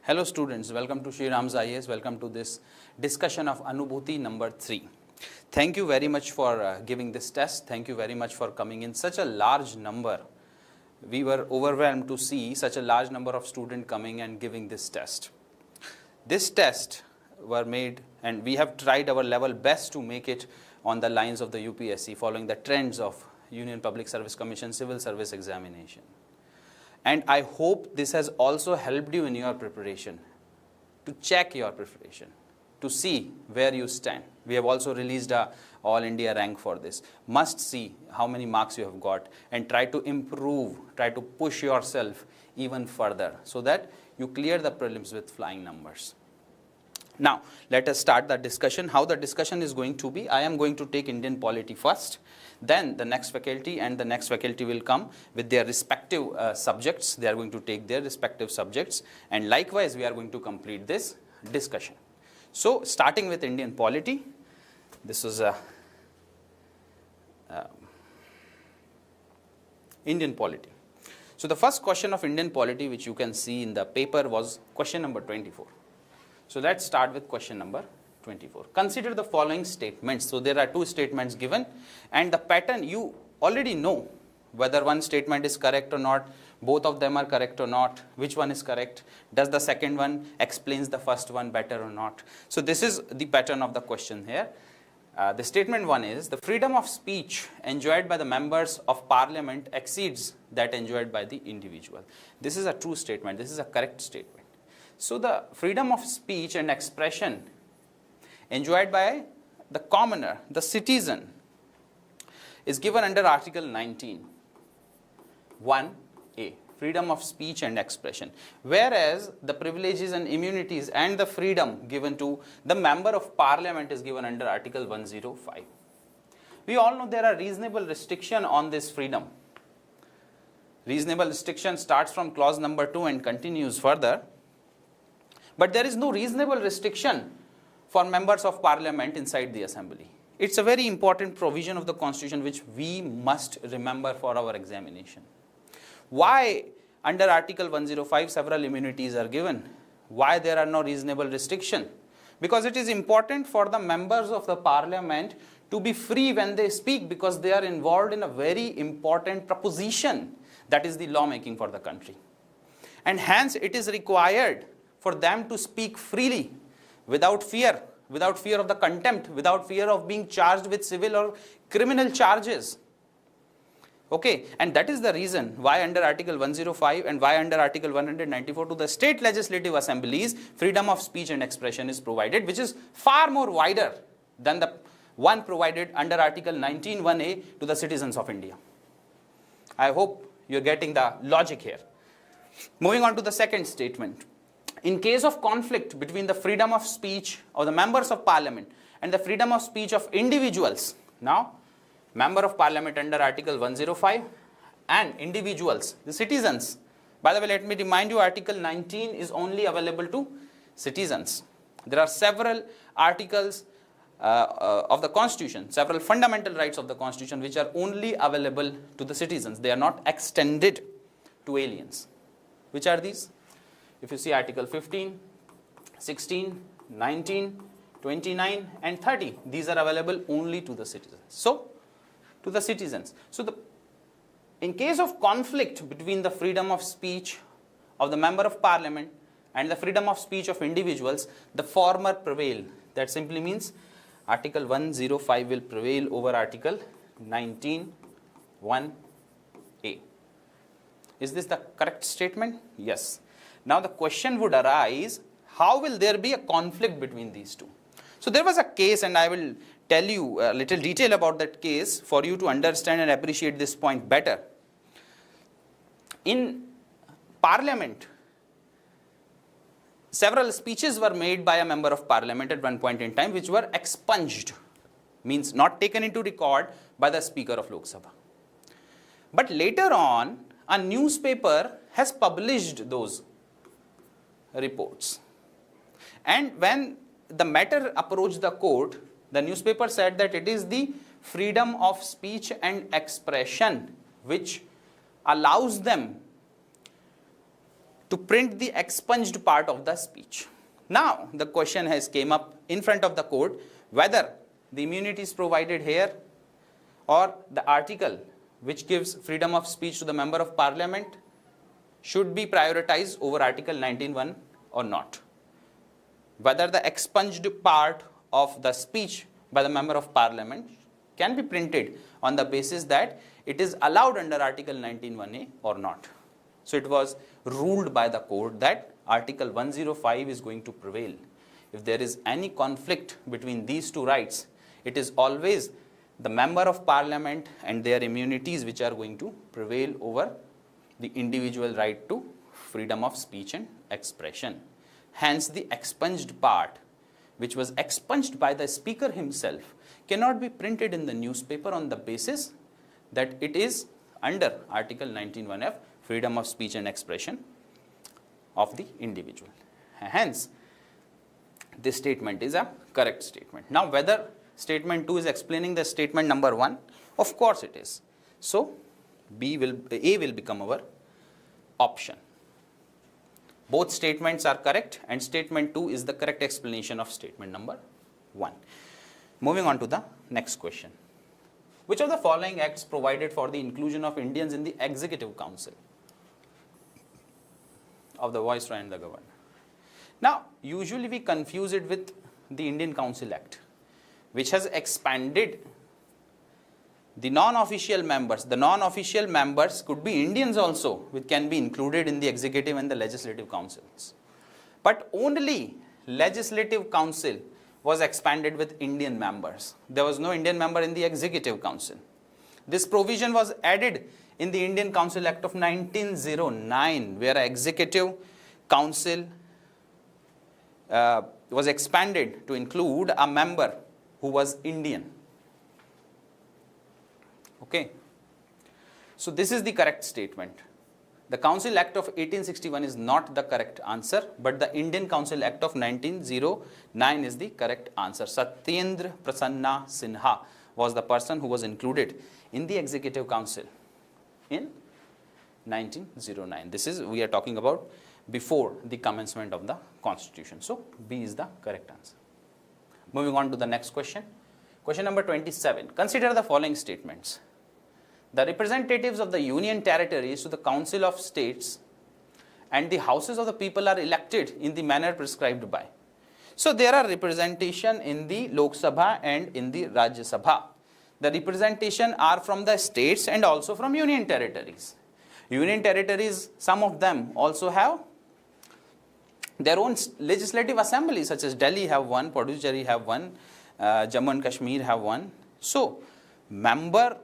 Hello students, welcome to SRIRAM's IAS. Welcome to this discussion of Anubhuti number 3. Thank you very much for giving this test. Thank you very much for coming in such a large number. We were overwhelmed to see such a large number of students coming and giving this test. This test were made and we have tried our level best to make it on the lines of the UPSC following the trends of Union Public Service Commission Civil Service Examination. And I hope this has also helped you in your preparation, to check your preparation, to see where you stand. We have also released a All India rank for this. Must see how many marks you have got and try to improve, try to push yourself even further so that you clear the prelims with flying numbers. Now, let us start the discussion. How the discussion is going to be, I am going to take Indian polity first, then the next faculty and the next faculty will come with their respective subjects. They are going to take their respective subjects and likewise we are going to complete this discussion. So, starting with Indian polity, this is Indian polity. So, the first question of Indian polity which you can see in the paper was question number 24. So, let's start with question number 24. Consider the following statements. So, there are two statements given and the pattern you already know whether one statement is correct or not, both of them are correct or not, which one is correct, does the second one explains the first one better or not. So, this is the pattern of the question here. The statement one is, the freedom of speech enjoyed by the members of parliament exceeds that enjoyed by the individual. This is a true statement, this is a correct statement. So, the freedom of speech and expression enjoyed by the commoner, the citizen, is given under Article 19, 1A, freedom of speech and expression, whereas the privileges and immunities and the freedom given to the member of parliament is given under Article 105. We all know there are reasonable restriction on this freedom. Reasonable restriction starts from clause number 2 and continues further. But there is no reasonable restriction for members of parliament inside the assembly. It's a very important provision of the constitution which we must remember for our examination. Why under Article 105 several immunities are given? Why there are no reasonable restriction? Because it is important for the members of the parliament to be free when they speak because they are involved in a very important proposition, that is the lawmaking for the country. And hence it is required for them to speak freely, without fear of the contempt, without fear of being charged with civil or criminal charges. Okay, and that is the reason why under Article 105 and why under Article 194 to the state legislative assemblies, freedom of speech and expression is provided, which is far more wider than the one provided under Article 19(1)(a) to the citizens of India. I hope you are getting the logic here. Moving on to the second statement. In case of conflict between the freedom of speech of the members of parliament and the freedom of speech of individuals, now member of parliament under Article 105 and individuals, the citizens. By the way, let me remind you, Article 19 is only available to citizens. There are several articles of the constitution, several fundamental rights of the constitution which are only available to the citizens. They are not extended to aliens. Which are these? If you see Article 15, 16, 19, 29 and 30, these are available only to the citizens. So, to the citizens. So, in case of conflict between the freedom of speech of the member of parliament and the freedom of speech of individuals, the former prevail. That simply means Article 105 will prevail over Article 19(1)(a). Is this the correct statement? Yes. Now, the question would arise, how will there be a conflict between these two? So, there was a case and I will tell you a little detail about that case for you to understand and appreciate this point better. In parliament, several speeches were made by a member of parliament at one point in time which were expunged, means not taken into record by the Speaker of Lok Sabha. But later on, a newspaper has published those reports. And when the matter approached the court, the newspaper said that it is the freedom of speech and expression which allows them to print the expunged part of the speech. Now, the question has came up in front of the court whether the immunity is provided here or the article which gives freedom of speech to the member of parliament should be prioritized over Article 19(1) or not. Whether the expunged part of the speech by the member of parliament can be printed on the basis that it is allowed under Article 19(1)(a) or not. So it was ruled by the court that Article 105 is going to prevail. If there is any conflict between these two rights, it is always the member of parliament and their immunities which are going to prevail over the individual right to freedom of speech and expression. Hence, the expunged part, which was expunged by the speaker himself, cannot be printed in the newspaper on the basis that it is under Article 19(1)(f), freedom of speech and expression of the individual. Hence, this statement is a correct statement. Now, whether statement 2 is explaining the statement number 1, of course it is. So, A will become our option. Both statements are correct and statement 2 is the correct explanation of statement number 1. Moving on to the next question. Which of the following acts provided for the inclusion of Indians in the Executive Council of the Viceroy and the Governor? Now, usually we confuse it with the Indian Council Act, which has expanded the non-official members. The non-official members could be Indians also, which can be included in the executive and the legislative councils. But only legislative council was expanded with Indian members. There was no Indian member in the executive council. This provision was added in the Indian Council Act of 1909, where executive council was expanded to include a member who was Indian. Okay. So this is the correct statement. The Council Act of 1861 is not the correct answer, but the Indian Council Act of 1909 is the correct answer. Satyendra Prasanna Sinha was the person who was included in the Executive Council in 1909. This is, we are talking about before the commencement of the Constitution. So B is the correct answer. Moving on to the next question. Question number 27. Consider the following statements. The representatives of the Union territories to the Council of States and the Houses of the People are elected in the manner prescribed by. So there are representation in the Lok Sabha and in the Rajya Sabha. The representation are from the states and also from Union territories. Union territories, some of them also have their own legislative assemblies, such as Delhi have one, Puducherry have one, Jammu and Kashmir have one. So, member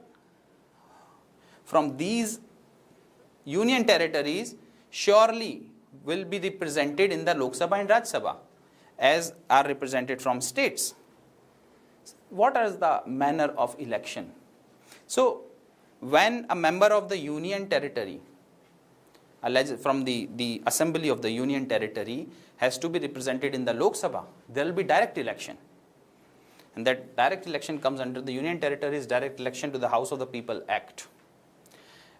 from these union territories surely will be represented in the Lok Sabha and Rajya Sabha as are represented from states. What is the manner of election? So, when a member of the union territory from the assembly of the union territory has to be represented in the Lok Sabha, there will be direct election. And that direct election comes under the Union Territories Direct Election to the House of the People Act.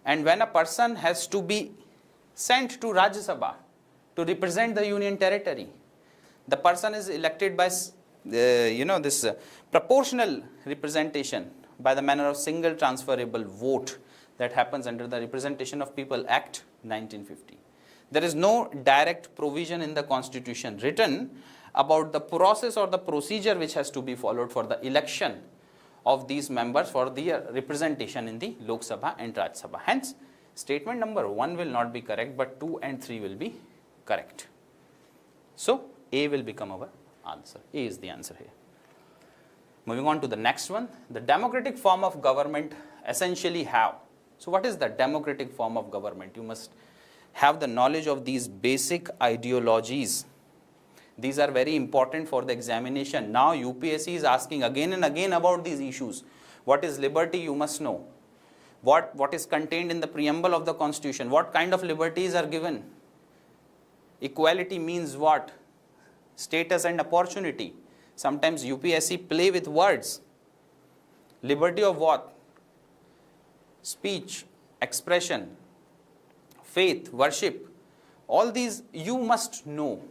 And when a person has to be sent to Rajya Sabha to represent the Union Territory, the person is elected by this proportional representation by the manner of single transferable vote that happens under the Representation of People Act 1950. There is no direct provision in the Constitution written about the process or the procedure which has to be followed for the election of these members for the representation in the Lok Sabha and Rajya Sabha. Hence, statement number 1 will not be correct, but 2 and 3 will be correct. So, A will become our answer. A is the answer here. Moving on to the next one. The democratic form of government essentially have. So, what is the democratic form of government? You must have the knowledge of these basic ideologies. These are very important for the examination. Now UPSC is asking again and again about these issues. What is liberty? You must know. What is contained in the preamble of the Constitution? What kind of liberties are given? Equality means what? Status and opportunity. Sometimes UPSC play with words. Liberty of what? Speech, expression, faith, worship. All these you must know,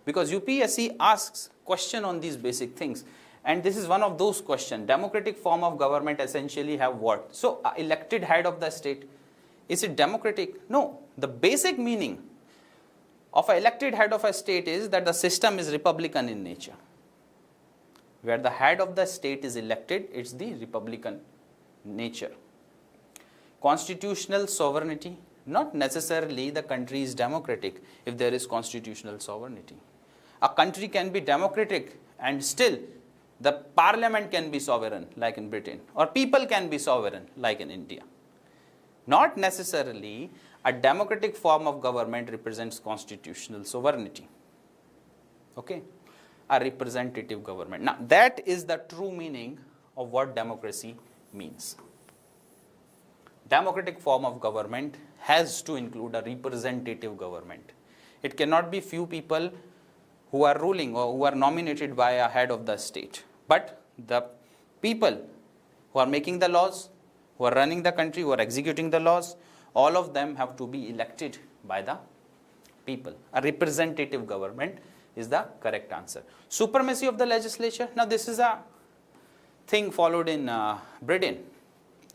because UPSC asks question on these basic things. And this is one of those questions. Democratic form of government essentially have what? So, elected head of the state. Is it democratic? No. The basic meaning of an elected head of a state is that the system is republican in nature. Where the head of the state is elected, it's the republican nature. Constitutional sovereignty, not necessarily the country is democratic if there is constitutional sovereignty. A country can be democratic and still the parliament can be sovereign like in Britain, or people can be sovereign like in India. Not necessarily a democratic form of government represents constitutional sovereignty. Okay? A representative government. Now, that is the true meaning of what democracy means. Democratic form of government has to include a representative government. It cannot be few people who are ruling or who are nominated by a head of the state. But the people who are making the laws, who are running the country, who are executing the laws, all of them have to be elected by the people. A representative government is the correct answer. Supremacy of the legislature. Now, this is a thing followed in Britain.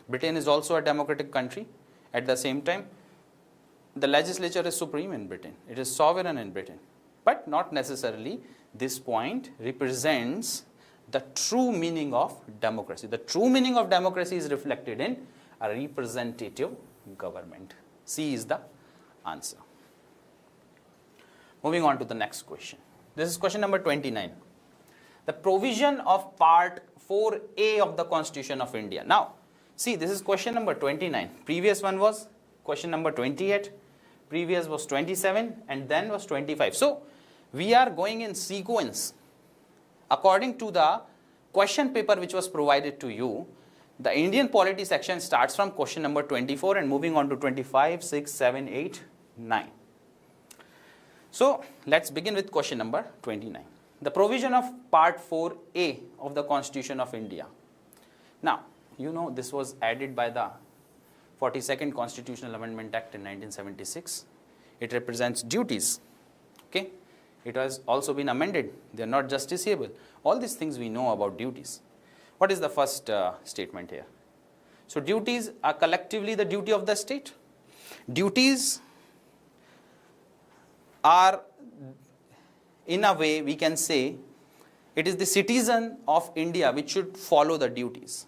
Britain is also a democratic country. At the same time, the legislature is supreme in Britain. It is sovereign in Britain. But not necessarily this point represents the true meaning of democracy. The true meaning of democracy is reflected in a representative government. C is the answer. Moving on to the next question. This is question number 29. The provision of part 4A of the Constitution of India. Now, see, this is question number 29. Previous one was question number 28. Previous was 27 and then was 25. So, we are going in sequence. According to the question paper which was provided to you, the Indian polity section starts from question number 24 and moving on to 25, 6, 7, 8, 9. So, let's begin with question number 29. The provision of part 4A of the Constitution of India. Now, you know this was added by the 42nd Constitutional Amendment Act in 1976. It represents duties. Okay? It has also been amended. They are not justiciable. All these things we know about duties. What is the first statement here? So, duties are collectively the duty of the state. Duties are, in a way, we can say, it is the citizen of India which should follow the duties.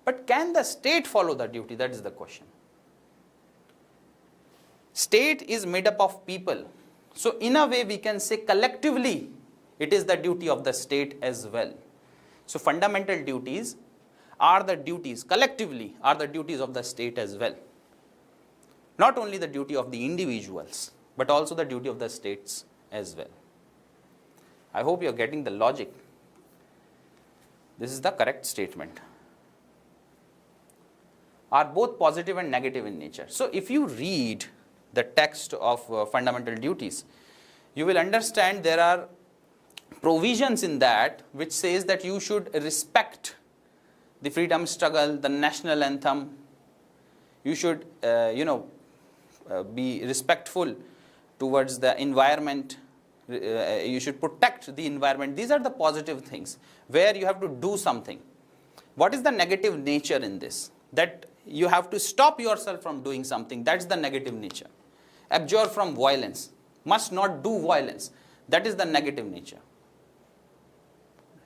But can the state follow the duty? That is the question. State is made up of people. So, in a way, we can say collectively, it is the duty of the state as well. So, fundamental duties are the duties, collectively are the duties of the state as well. Not only the duty of the individuals, but also the duty of the states as well. I hope you are getting the logic. This is the correct statement. Are both positive and negative in nature. So, if you read the text of fundamental duties, you will understand there are provisions in that which says that you should respect the freedom struggle, the national anthem. You should, be respectful towards the environment. You should protect the environment. These are the positive things where you have to do something. What is the negative nature in this? That you have to stop yourself from doing something. That's the negative nature. Abjure from violence. Must not do violence. That is the negative nature.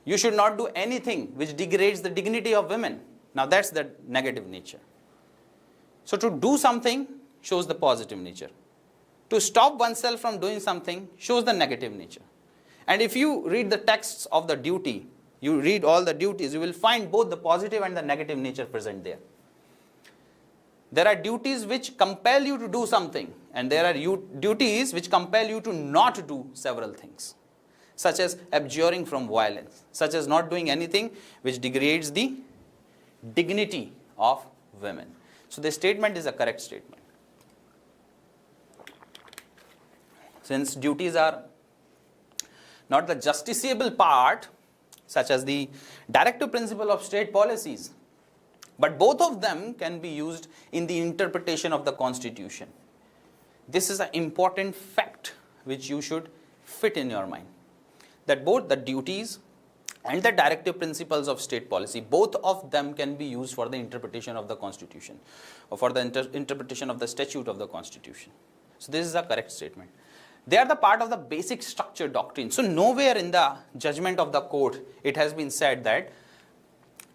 You should not do anything which degrades the dignity of women. Now that's the negative nature. So to do something shows the positive nature. To stop oneself from doing something shows the negative nature. And if you read the texts of the duty, you read all the duties, you will find both the positive and the negative nature present there. There are duties which compel you to do something, and there are duties which compel you to not do several things, such as abjuring from violence, such as not doing anything which degrades the dignity of women. So the statement is a correct statement. Since duties are not the justiciable part, such as the directive principle of state policies, but both of them can be used in the interpretation of the Constitution. This is an important fact which you should fit in your mind, that both the duties and the directive principles of state policy, both of them can be used for the interpretation of the Constitution or for the interpretation of the statute of the Constitution. So this is a correct statement. They are the part of the basic structure doctrine. So nowhere in the judgment of the court it has been said that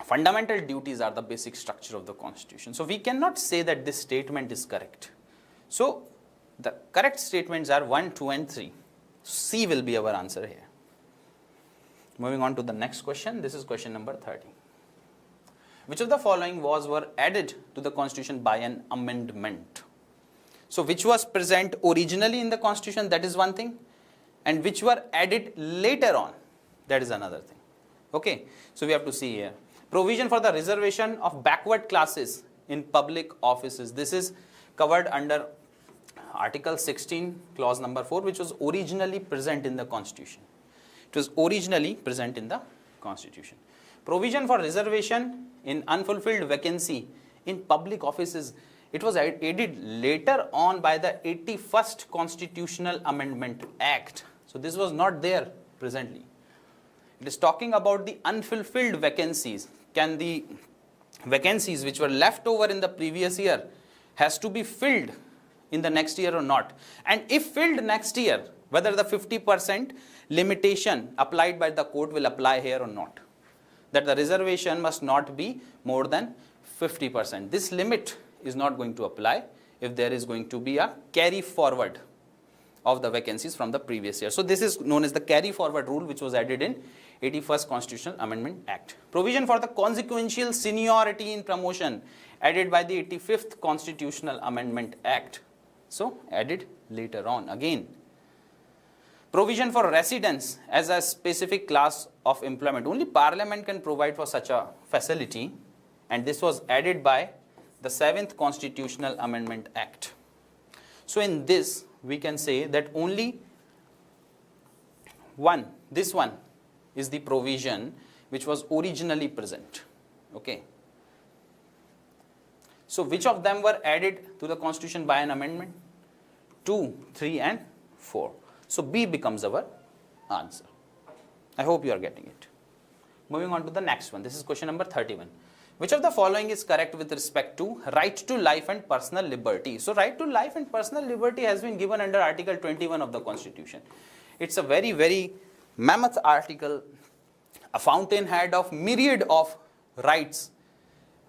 fundamental duties are the basic structure of the Constitution. So we cannot say that this statement is correct. So the correct statements are 1, 2 and 3. C will be our answer here. Moving on to the next question. This is question number 30. Which of the following were added to the Constitution by an amendment? So which was present originally in the Constitution, that is one thing, and which were added later on, that is another thing. Okay, so we have to see here. Provision for the reservation of backward classes in public offices. This is covered under Article 16, clause number 4, which was originally present in the Constitution. It was originally present in the Constitution. Provision for reservation in unfulfilled vacancy in public offices. It was added later on by the 81st Constitutional Amendment Act. So this was not there presently. It is talking about the unfulfilled vacancies. Can the vacancies which were left over in the previous year has to be filled in the next year or not? And if filled next year, whether the 50% limitation applied by the court will apply here or not. That the reservation must not be more than 50%. This limit is not going to apply if there is going to be a carry forward of the vacancies from the previous year. So this is known as the carry forward rule, which was added in 81st Constitutional Amendment Act. Provision for the consequential seniority in promotion added by the 85th Constitutional Amendment Act. So added later on again. Provision for residence as a specific class of employment. Only Parliament can provide for such a facility, and this was added by the 7th Constitutional Amendment Act. So in this we can say that only this one is the provision which was originally present. Okay. So which of them were added to the Constitution by an amendment? 2, 3 and 4. So B becomes our answer. I hope you are getting it. Moving on to the next one. This is question number 31. Which of the following is correct with respect to right to life and personal liberty? So right to life and personal liberty has been given under Article 21 of the Constitution. It's a very, very mammoth article, a fountainhead of myriad of rights.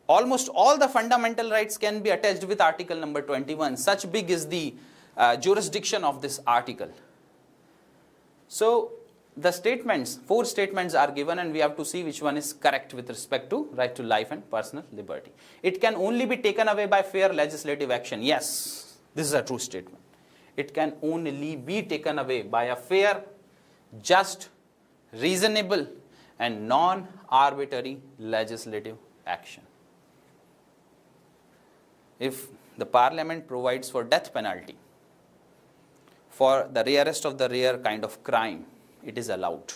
Almost all the fundamental rights can be attached with Article number 21. Such big is the jurisdiction of this article. So the statements, 4 statements are given, and we have to see which one is correct with respect to right to life and personal liberty. It can only be taken away by fair legislative action. Yes, this is a true statement. It can only be taken away by a fair, just, reasonable and non-arbitrary legislative action. If the Parliament provides for death penalty for the rarest of the rare kind of crime, it is allowed.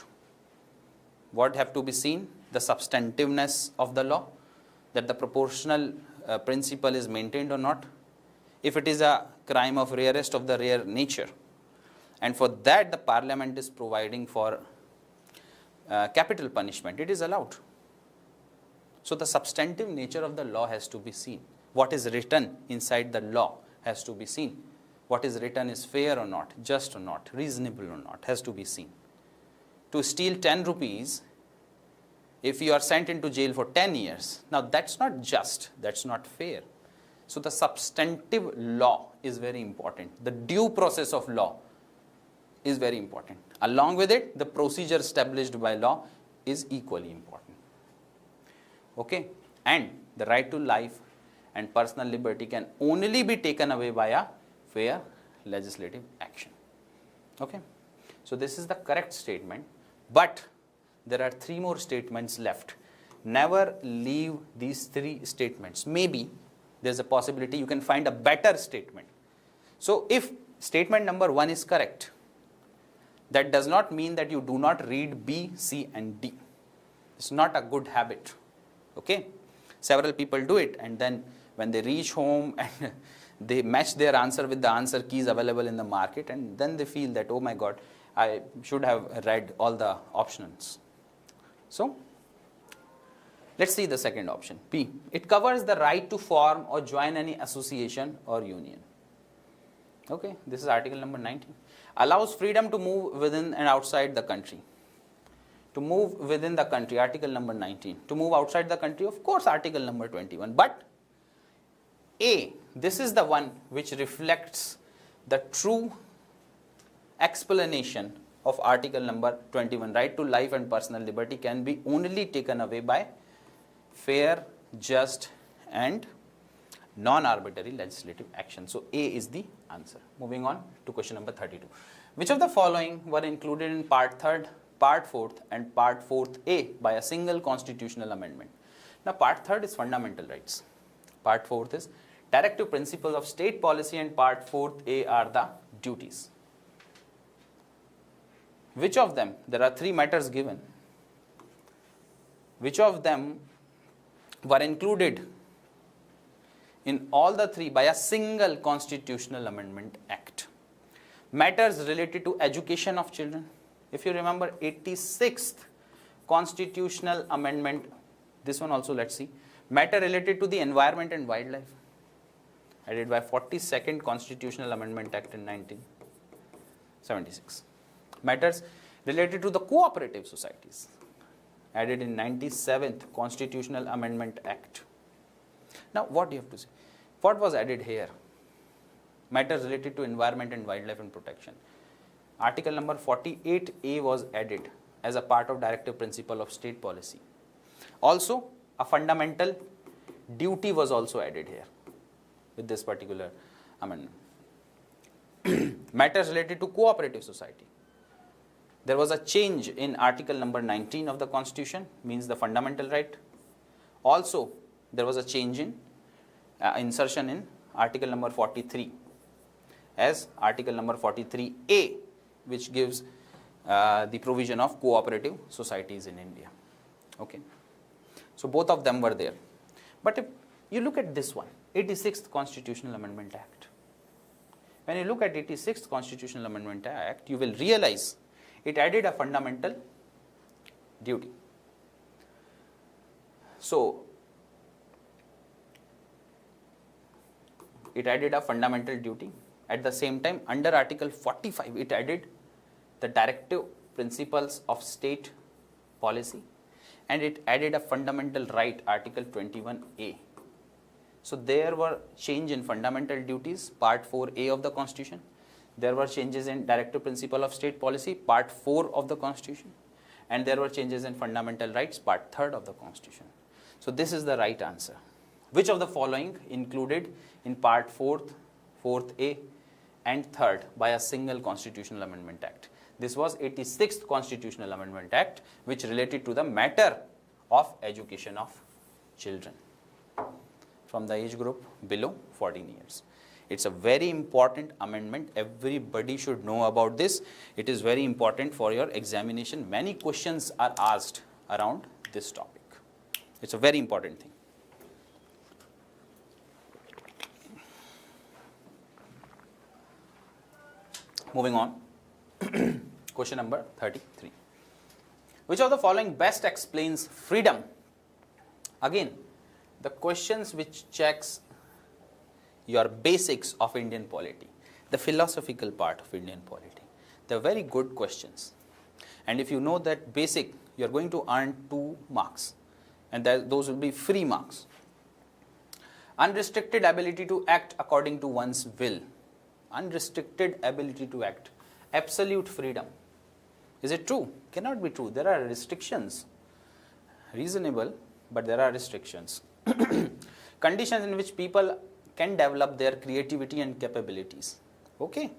What have to be seen? The substantiveness of the law, that the proportional principle is maintained or not. If it is a crime of rarest of the rare nature, and for that the Parliament is providing for capital punishment, it is allowed. So the substantive nature of the law has to be seen. What is written inside the law has to be seen. What is written is fair or not, just or not, reasonable or not, has to be seen. To steal 10 rupees, if you are sent into jail for 10 years, now that's not just, that's not fair. So the substantive law is very important. The due process of law is very important. Along with it, the procedure established by law is equally important. Okay? And the right to life and personal liberty can only be taken away by a fair legislative action. Okay? So this is the correct statement, but there are 3 more statements left. Never leave these 3 statements. Maybe there's a possibility you can find a better statement. So if statement number 1 is correct, that does not mean that you do not read B, C and D. It's not a good habit. Okay? Several people do it, and then when they reach home and They match their answer with the answer keys available in the market, and then they feel that, oh my God, I should have read all the options. So let's see the second option, P. It covers the right to form or join any association or union. Okay, this is article number 19. Allows freedom to move within and outside the country. To move within the country, article number 19. To move outside the country, of course, article number 21. But A, this is the one which reflects the true explanation of article number 21. Right to life and personal liberty can be only taken away by fair, just, and non-arbitrary legislative action. So A is the answer. Moving on to question number 32. Which of the following were included in part 3rd, part 4th, and part 4th A by a single constitutional amendment? Now part 3rd is fundamental rights. Part 4th is directive principles of state policy, and part 4th A are the duties. Which of them, there are 3 matters given, which of them were included in all the 3 by a single constitutional amendment act? Matters related to education of children. If you remember 86th constitutional amendment, this one also let's see. Matter related to the environment and wildlife, added by 42nd constitutional amendment act in 1976. Matters related to the cooperative societies, added in 97th constitutional amendment act. Now what do you have to say? What was added here? Matters related to environment and wildlife and protection. Article number 48A was added as a part of directive principle of state policy. Also, a fundamental duty was also added here with this particular amendment. Matters related to cooperative society. There was a change in article number 19 of the Constitution, means the fundamental right. Also, there was a change in insertion in article number 43 as article number 43A, which gives the provision of cooperative societies in India. Okay, so both of them were there. But if you look at this one, 86th Constitutional Amendment Act. When you look at 86th Constitutional Amendment Act, you will realize it added a fundamental duty. So it added a fundamental duty. At the same time, under Article 45, it added the directive principles of state policy, and it added a fundamental right, Article 21A. So there were change in fundamental duties, Part 4A of the Constitution. There were changes in directive principle of state policy, Part 4 of the Constitution. And there were changes in fundamental rights, Part 3rd of the Constitution. So this is the right answer. Which of the following included in Part 4th, 4th A, and 3rd by a single Constitutional Amendment Act? This was 86th Constitutional Amendment Act, which related to the matter of education of children from the age group below 14 years. It's a very important amendment. Everybody should know about this. It is very important for your examination. Many questions are asked around this topic. It's a very important thing. Moving on, question number 33. Which of the following best explains freedom? Again, the questions which checks your basics of Indian polity, the philosophical part of Indian polity. They're very good questions. And if you know that basic, you're going to earn 2 marks. And those will be free marks. Unrestricted ability to act according to one's will. Unrestricted ability to act. Absolute freedom. Is it true? Cannot be true. There are restrictions. Reasonable, but there are restrictions. Conditions in which people can develop their creativity and capabilities. Okay,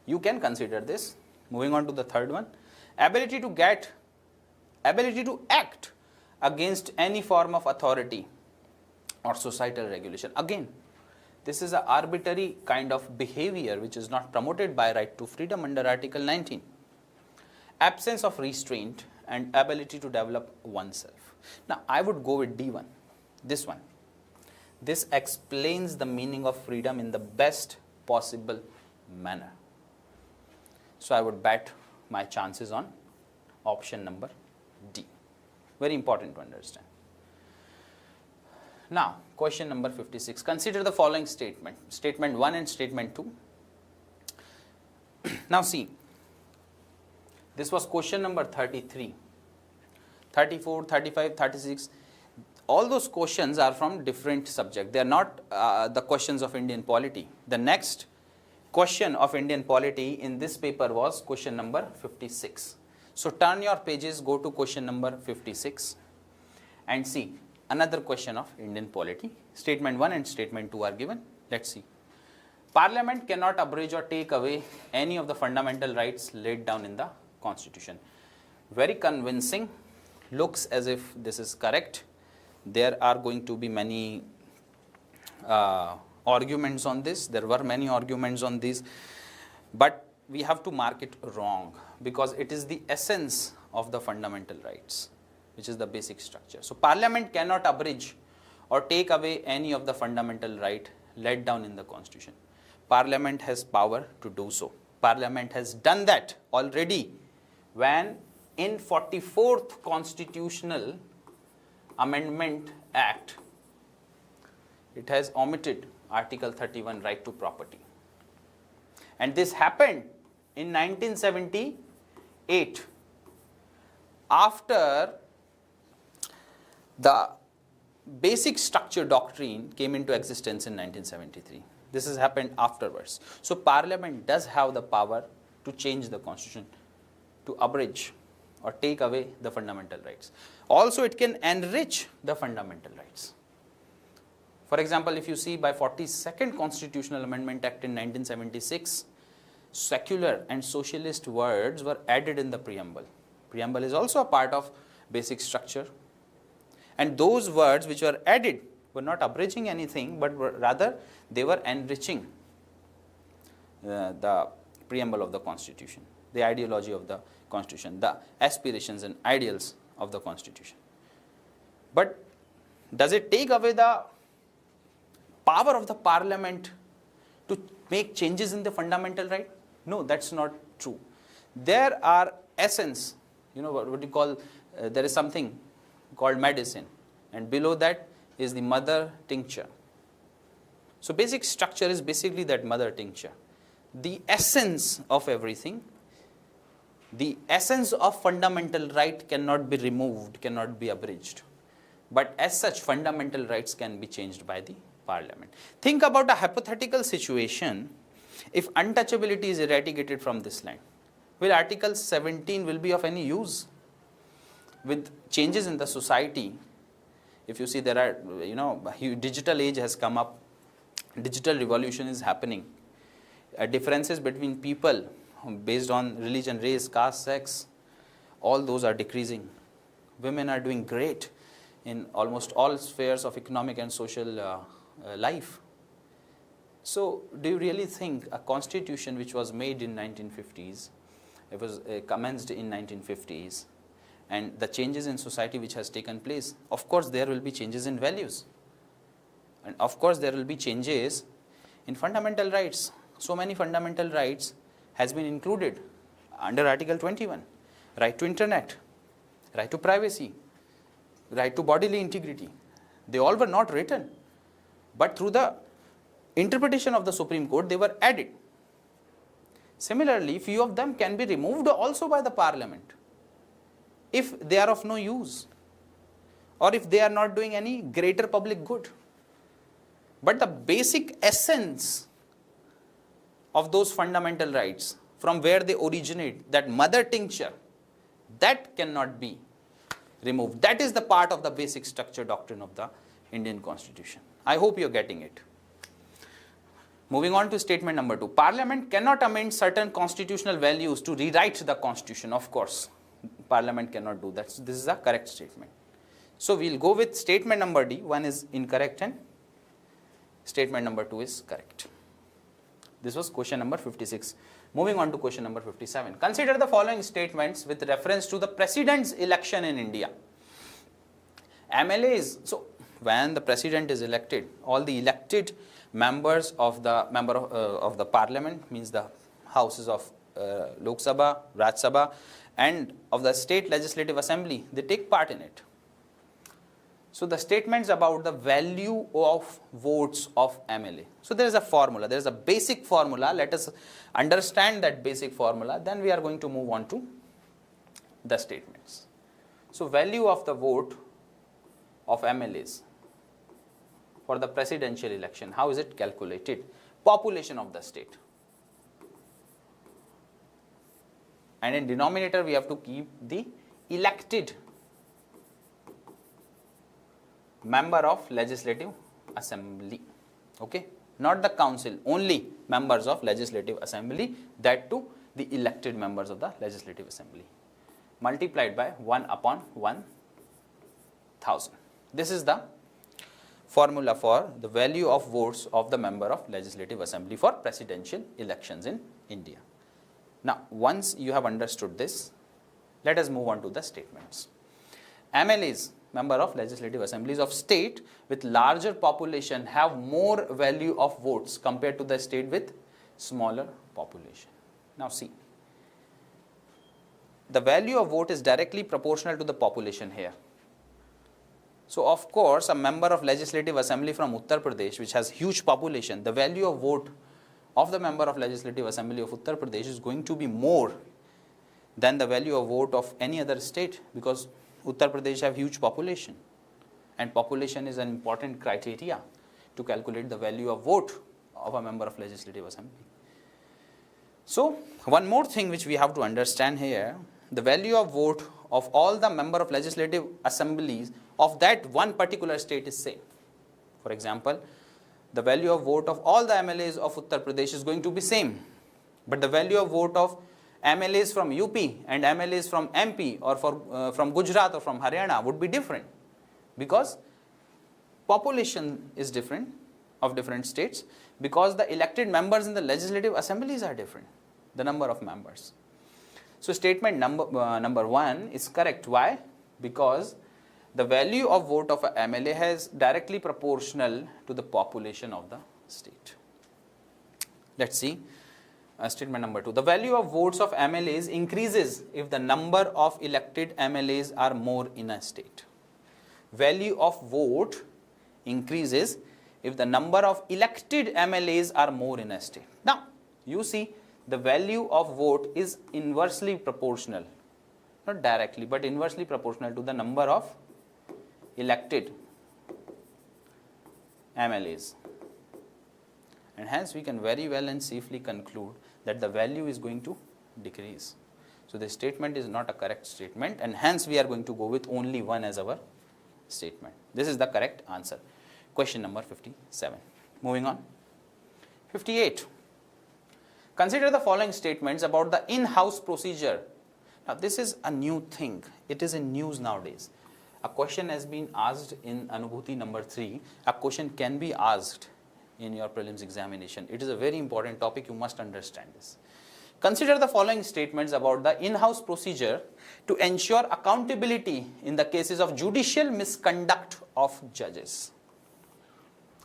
you can consider this. Moving on to the third one. Ability to act against any form of authority or societal regulation. Again, this is an arbitrary kind of behavior which is not promoted by right to freedom under Article 19. Absence of restraint and ability to develop oneself. Now, I would go with D1, this one. This explains the meaning of freedom in the best possible manner. So I would bet my chances on option number D. Very important to understand. Now, question number 56. Consider the following statement. Statement 1 and statement 2. Now see, this was question number 33. 34, 35, 36. All those questions are from different subjects. They are not the questions of Indian polity. The next question of Indian polity in this paper was question number 56. So turn your pages, go to question number 56 and see another question of Indian polity. Statement 1 and statement 2 are given. Let's see. Parliament cannot abridge or take away any of the fundamental rights laid down in the Constitution. Very convincing. Looks as if this is correct. There are going to be many arguments on this. There were many arguments on this. But we have to mark it wrong because it is the essence of the fundamental rights, which is the basic structure. So Parliament cannot abridge or take away any of the fundamental right laid down in the Constitution. Parliament has power to do so. Parliament has done that already when in 44th Constitutional Amendment Act, it has omitted Article 31, right to property. And this happened in 1978 after the basic structure doctrine came into existence in 1973. This has happened afterwards. So Parliament does have the power to change the Constitution, to abridge or take away the fundamental rights. Also, it can enrich the fundamental rights. For example, if you see by 42nd Constitutional Amendment Act in 1976, secular and socialist words were added in the preamble. Preamble is also a part of basic structure. And those words which were added were not abridging anything, but rather they were enriching the preamble of the Constitution, the ideology of the Constitution, the aspirations and ideals of the Constitution. But does it take away the power of the Parliament to make changes in the fundamental right? No, that's not true. There are essence, what you call, there is something called medicine, and below that is the mother tincture. So basic structure is basically that mother tincture. The essence of everything, the essence of fundamental right cannot be removed, cannot be abridged. But as such, fundamental rights can be changed by the Parliament. Think about a hypothetical situation. If untouchability is eradicated from this land, will Article 17 will be of any use? With changes in the society, if you see there are, digital age has come up, digital revolution is happening. Differences between people based on religion, race, caste, sex, all those are decreasing. Women are doing great in almost all spheres of economic and social life. So do you really think a constitution which was made in 1950s, it was commenced in 1950s, and the changes in society which has taken place, of course there will be changes in values, and of course there will be changes in fundamental rights. So many fundamental rights has been included under Article 21, right to internet, right to privacy, right to bodily integrity. They all were not written, but through the interpretation of the Supreme Court, they were added. Similarly, few of them can be removed also by the Parliament if they are of no use or if they are not doing any greater public good. But the basic essence of those fundamental rights, from where they originate, that mother tincture, that cannot be removed. That is the part of the basic structure doctrine of the Indian Constitution. I hope you are getting it. Moving on to statement number 2. Parliament cannot amend certain constitutional values to rewrite the Constitution. Of course, Parliament cannot do that. So this is a correct statement. So we will go with statement number D. One is incorrect and statement number 2 is correct. This was question number 56. Moving on to question number 57. Consider the following statements with reference to the president's election in India. MLAs. So when the president is elected, all the elected members of the parliament, means the houses of Lok Sabha, Raj Sabha, and of the state legislative assembly, they take part in it. So the statements about the value of votes of MLA. So there is a formula, there is a basic formula. Let us understand that basic formula, then we are going to move on to the statements. So value of the vote of MLAs for the presidential election, how is it calculated? Population of the state. And in denominator we have to keep the elected member of legislative assembly, okay, not the council, only members of legislative assembly, that too the elected members of the legislative assembly, multiplied by 1 upon 1000. This is the formula for the value of votes of the member of legislative assembly for presidential elections in India. Now once you have understood this, let us move on to the statements. MLAs, member of legislative assemblies of state with larger population, have more value of votes compared to the state with smaller population. Now see, the value of vote is directly proportional to the population here. So of course a member of legislative assembly from Uttar Pradesh, which has huge population, the value of vote of the member of legislative assembly of Uttar Pradesh is going to be more than the value of vote of any other state, because Uttar Pradesh have huge population, and population is an important criteria to calculate the value of vote of a member of legislative assembly. So one more thing which we have to understand here, the value of vote of all the member of legislative assemblies of that one particular state is same. For example, the value of vote of all the MLAs of Uttar Pradesh is going to be same, but the value of vote of MLAs from UP and MLAs from MP or from Gujarat or from Haryana would be different, because population is different of different states, because the elected members in the legislative assemblies are different, the number of members. So statement number 1 is correct. Why? Because the value of vote of a MLA is directly proportional to the population of the state. Let's see. Statement number 2. The value of votes of MLAs increases if the number of elected MLAs are more in a state. Value of vote increases if the number of elected MLAs are more in a state. Now, you see, the value of vote is inversely proportional, not directly, but inversely proportional to the number of elected MLAs. And hence we can very well and safely conclude that the value is going to decrease. So the statement is not a correct statement, and hence we are going to go with only 1 as our statement. This is the correct answer. Question number 57. Moving on. 58. Consider the following statements about the in-house procedure. Now this is a new thing. It is in news nowadays. A question has been asked in ANUBHUTI number 3. A question can be asked in your prelims examination. It is a very important topic, you must understand this. Consider the following statements about the in-house procedure to ensure accountability in the cases of judicial misconduct of judges.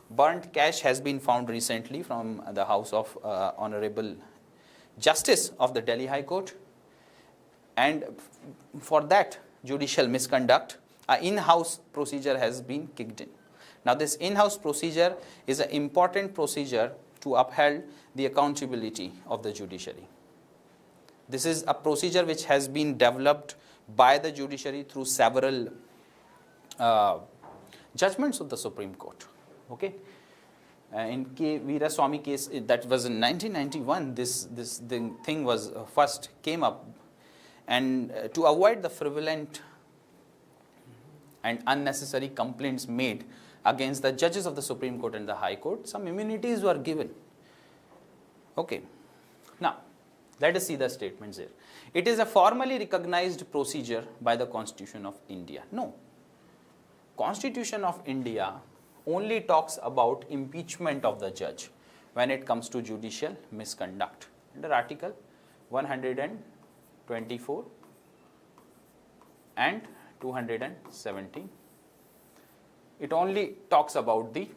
Burnt cash has been found recently from the house of Honorable Justice of the Delhi High Court, and for that judicial misconduct, an in-house procedure has been kicked in. Now this in-house procedure is an important procedure to uphold the accountability of the judiciary. This is a procedure which has been developed by the judiciary through several judgments of the Supreme Court. Okay. In K. Veeraswamy case, that was in 1991, this thing was first came up, and to avoid the frivolent and unnecessary complaints made against the judges of the Supreme Court and the High Court, some immunities were given. Okay. Now, let us see the statements here. It is a formally recognized procedure by the Constitution of India. No. Constitution of India only talks about impeachment of the judge when it comes to judicial misconduct. Under Article 124 and 217. It only talks about the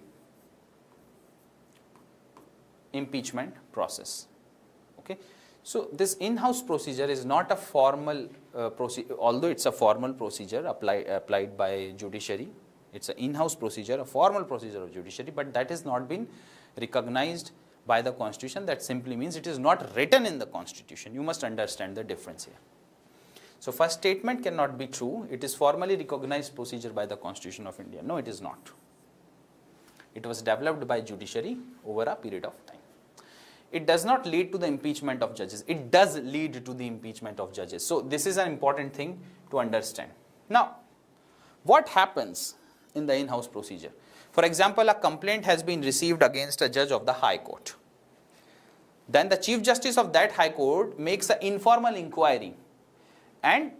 impeachment process. Okay. So this in-house procedure is not a formal procedure, although it's a formal procedure applied by judiciary. It's an in-house procedure, a formal procedure of judiciary, but that has not been recognized by the constitution. That simply means it is not written in the constitution. You must understand the difference here. So first statement cannot be true. It is formally recognized procedure by the Constitution of India. No, it is not. It was developed by judiciary over a period of time. It does not lead to the impeachment of judges. It does lead to the impeachment of judges. So this is an important thing to understand. Now, what happens in the in-house procedure? For example, a complaint has been received against a judge of the High Court. Then the Chief Justice of that High Court makes an informal inquiry and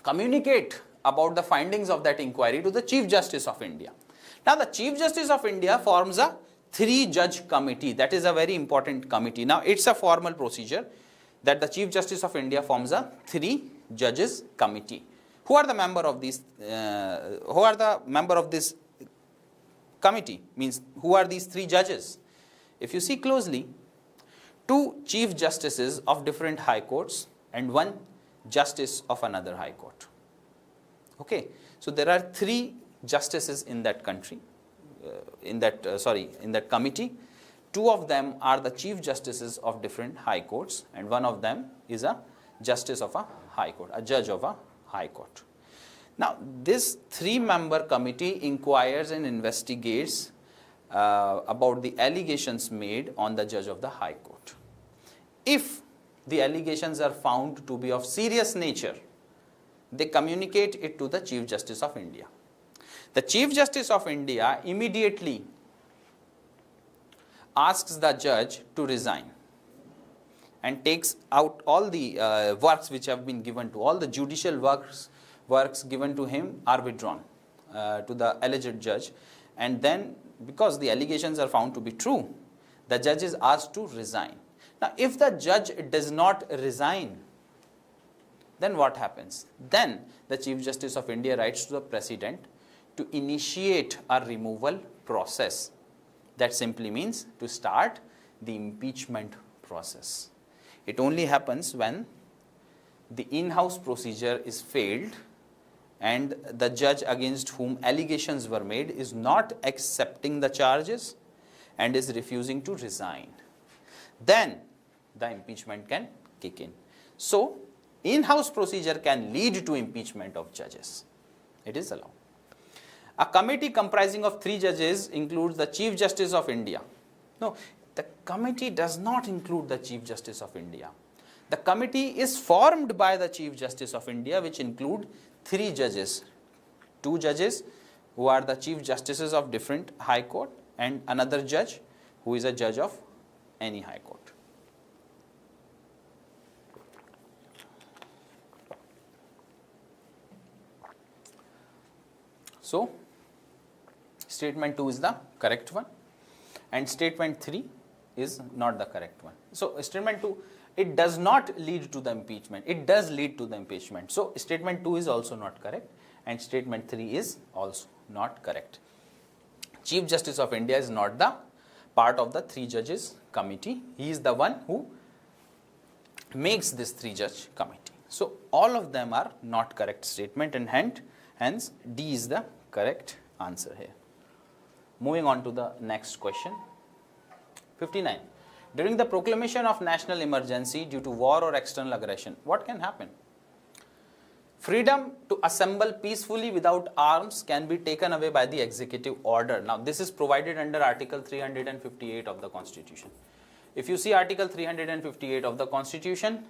communicate about the findings of that inquiry to the Chief Justice of India. Now, the Chief Justice of India forms a 3-judge committee. That is a very important committee. Now, it's a formal procedure that the Chief Justice of India forms a 3-judges committee. Who are the member of these? Who are the member of this committee? Means who are these 3 judges? If you see closely, 2 Chief Justices of different high courts and 1 Justice of another high court. Okay, so there are 3 justices in that country, in that committee. 2 of them are the Chief Justices of different high courts, and 1 of them is a Justice of a high court, a judge of a high court. Now, this 3-member committee inquires and investigates about the allegations made on the judge of the high court. If the allegations are found to be of serious nature, they communicate it to the Chief Justice of India. The Chief Justice of India immediately asks the judge to resign and takes out all the works which have been given to, all the judicial works given to him are withdrawn to the alleged judge, and then because the allegations are found to be true, the judge is asked to resign. Now, if the judge does not resign, then what happens? Then the Chief Justice of India writes to the President to initiate a removal process. That simply means to start the impeachment process. It only happens when the in-house procedure is failed and the judge against whom allegations were made is not accepting the charges and is refusing to resign. Then the impeachment can kick in. So, in-house procedure can lead to impeachment of judges. It is allowed. A committee comprising of 3 judges includes the Chief Justice of India. No, the committee does not include the Chief Justice of India. The committee is formed by the Chief Justice of India, which include 3 judges. 2 judges who are the Chief Justices of different high court and another judge who is a judge of any high court. So, statement 2 is the correct one and statement 3 is not the correct one. So, statement 2, it does not lead to the impeachment. It does lead to the impeachment. So, statement 2 is also not correct and statement 3 is also not correct. Chief Justice of India is not the part of the 3 judges committee. He is the one who makes this 3-judge committee. So, all of them are not correct statement and hence D is the correct answer here. Moving on to the next question. 59. During the proclamation of national emergency due to war or external aggression, what can happen? Freedom to assemble peacefully without arms can be taken away by the executive order. Now, this is provided under Article 358 of the Constitution. If you see Article 358 of the Constitution,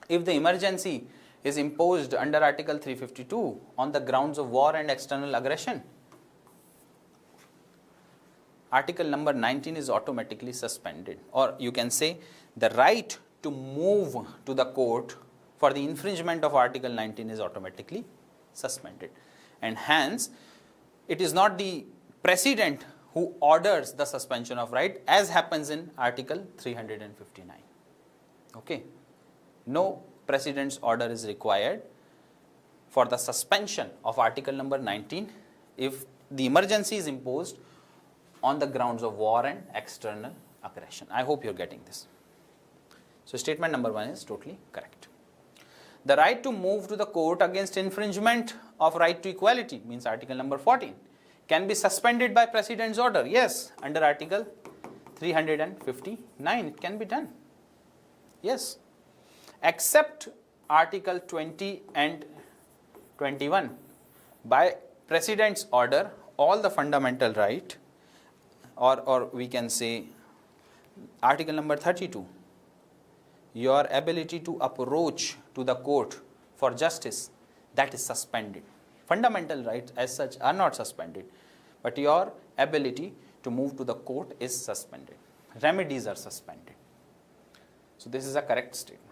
if the emergency is imposed under Article 352 on the grounds of war and external aggression, Article number 19 is automatically suspended, or you can say the right to move to the court for the infringement of Article 19 is automatically suspended, and hence it is not the President who orders the suspension of right as happens in Article 359. Okay, no President's order is required for the suspension of Article number 19 if the emergency is imposed on the grounds of war and external aggression. I hope you're getting this. So statement number 1 is totally correct. The right to move to the court against infringement of right to equality, means article number 14, can be suspended by President's order. Yes, under article 359 it can be done. Yes, except article 20 and 21, by President's order, all the fundamental right, or we can say article number 32, your ability to approach to the court for justice, that is suspended. Fundamental rights as such are not suspended, but your ability to move to the court is suspended. Remedies are suspended. So this is a correct statement.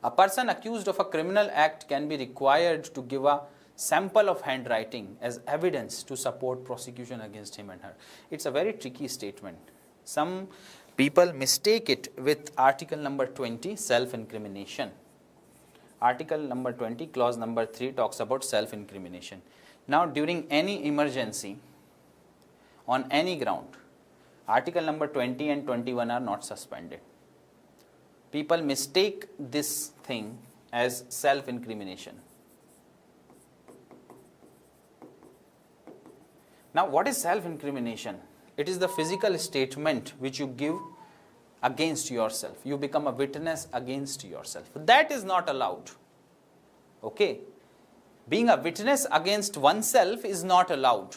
A person accused of a criminal act can be required to give a sample of handwriting as evidence to support prosecution against him and her. It's a very tricky statement. Some people mistake it with article number 20, self-incrimination. Article number 20, clause number 3 talks about self-incrimination. Now, during any emergency, on any ground, article number 20 and 21 are not suspended. People mistake this thing as self-incrimination. Now, what is self-incrimination? It is the physical statement which you give against yourself. You become a witness against yourself. That is not allowed. Okay? Being a witness against oneself is not allowed.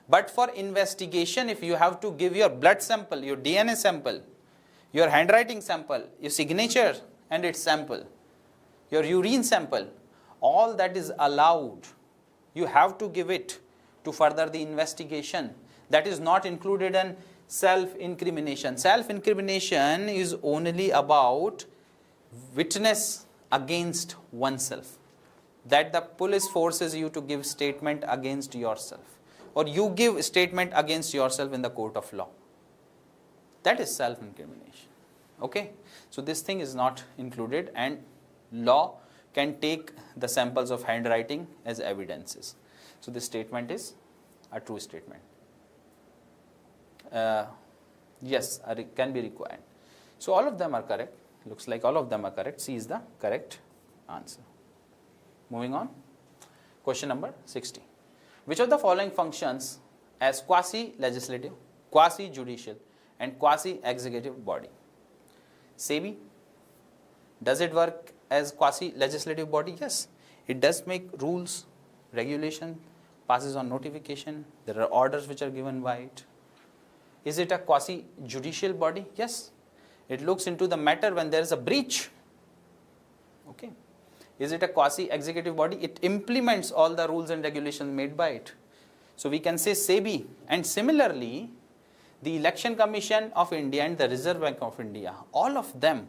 But for investigation, if you have to give your blood sample, your DNA sample, your handwriting sample, your signature and its sample, your urine sample, all that is allowed. You have to give it to further the investigation. That is not included in self-incrimination. Self-incrimination is only about witness against oneself. That the police forces you to give statement against yourself, or you give statement against yourself in the court of law. That is self-incrimination. Okay? So this thing is not included, and law can take the samples of handwriting as evidences. So this statement is a true statement. Yes, can be required. So all of them are correct. Looks like all of them are correct. C is the correct answer. Moving on. Question number 60. Which of the following functions as quasi-legislative, quasi-judicial and quasi-executive body? SEBI, does it work as quasi-legislative body? Yes. It does make rules, regulation, passes on notification. There are orders which are given by it. Is it a quasi-judicial body? Yes. It looks into the matter when there is a breach. Okay. Is it a quasi-executive body? It implements all the rules and regulations made by it. So we can say SEBI. And similarly, the Election Commission of India and the Reserve Bank of India, all of them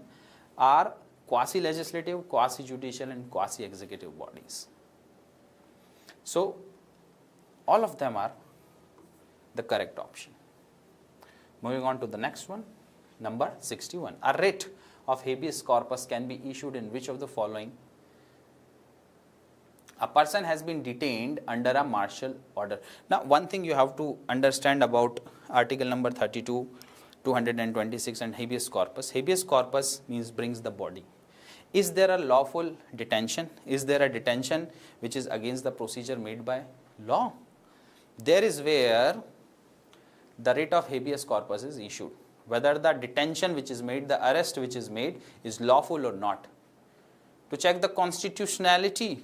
are quasi-legislative, quasi-judicial and quasi-executive bodies. So all of them are the correct option. Moving on to the next one, number 61. A writ of habeas corpus can be issued in which of the following? A person has been detained under a martial order. Now, one thing you have to understand about article number 32, 226 and habeas corpus. Habeas corpus means brings the body. Is there a lawful detention? Is there a detention which is against the procedure made by law? There is where the writ of habeas corpus is issued. Whether the detention which is made, the arrest which is made is lawful or not. To check the constitutionality,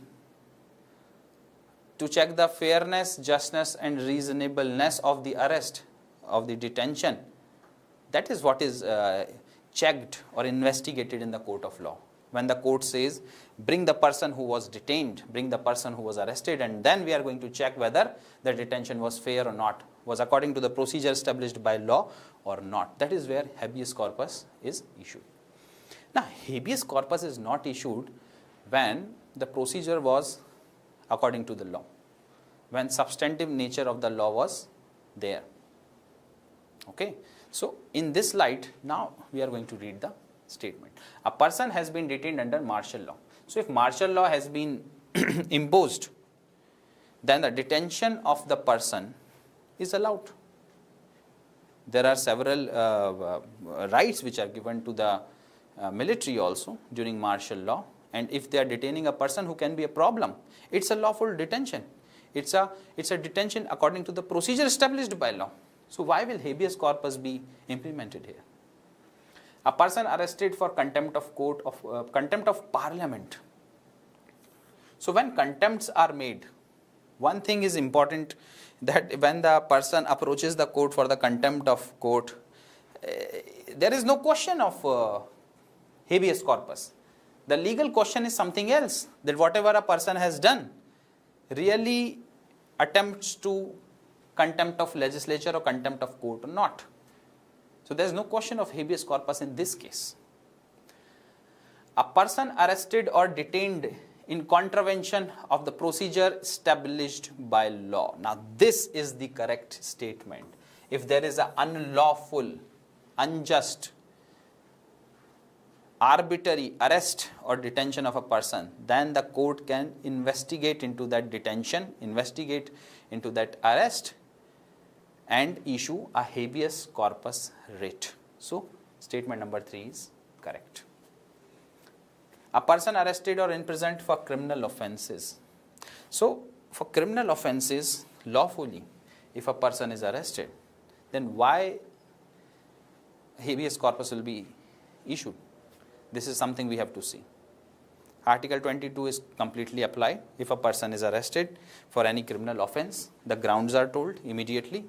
to check the fairness, justness and reasonableness of the arrest, of the detention, that is what is checked or investigated in the court of law. When the court says, bring the person who was detained, bring the person who was arrested, and then we are going to check whether the detention was fair or not, was according to the procedure established by law or not. That is where habeas corpus is issued. Now, habeas corpus is not issued when the procedure was according to the law, when substantive nature of the law was there. Okay. So, in this light, now we are going to read the statement. A person has been detained under martial law. So, if martial law has been imposed, then the detention of the person is allowed. There are several rights which are given to the military also during martial law, and if they are detaining a person who can be a problem, it's a lawful detention. It's a detention according to the procedure established by law. So why will habeas corpus be implemented here? A person arrested for contempt of court of contempt of parliament. So when contempts are made, one thing is important, that when the person approaches the court for the contempt of court, there is no question of habeas corpus. The legal question is something else, that whatever a person has done really attempts to contempt of legislature or contempt of court or not. So there is no question of habeas corpus in this case. A person arrested or detained in contravention of the procedure established by law. Now this is the correct statement. If there is an unlawful, unjust, arbitrary arrest or detention of a person, then the court can investigate into that detention, investigate into that arrest, and issue a habeas corpus writ. So statement number 3 is correct. A person arrested or imprisoned for criminal offences. So for criminal offences, lawfully, if a person is arrested, then why habeas corpus will be issued? This is something we have to see. Article 22 is completely applied. If a person is arrested for any criminal offence, the grounds are told immediately.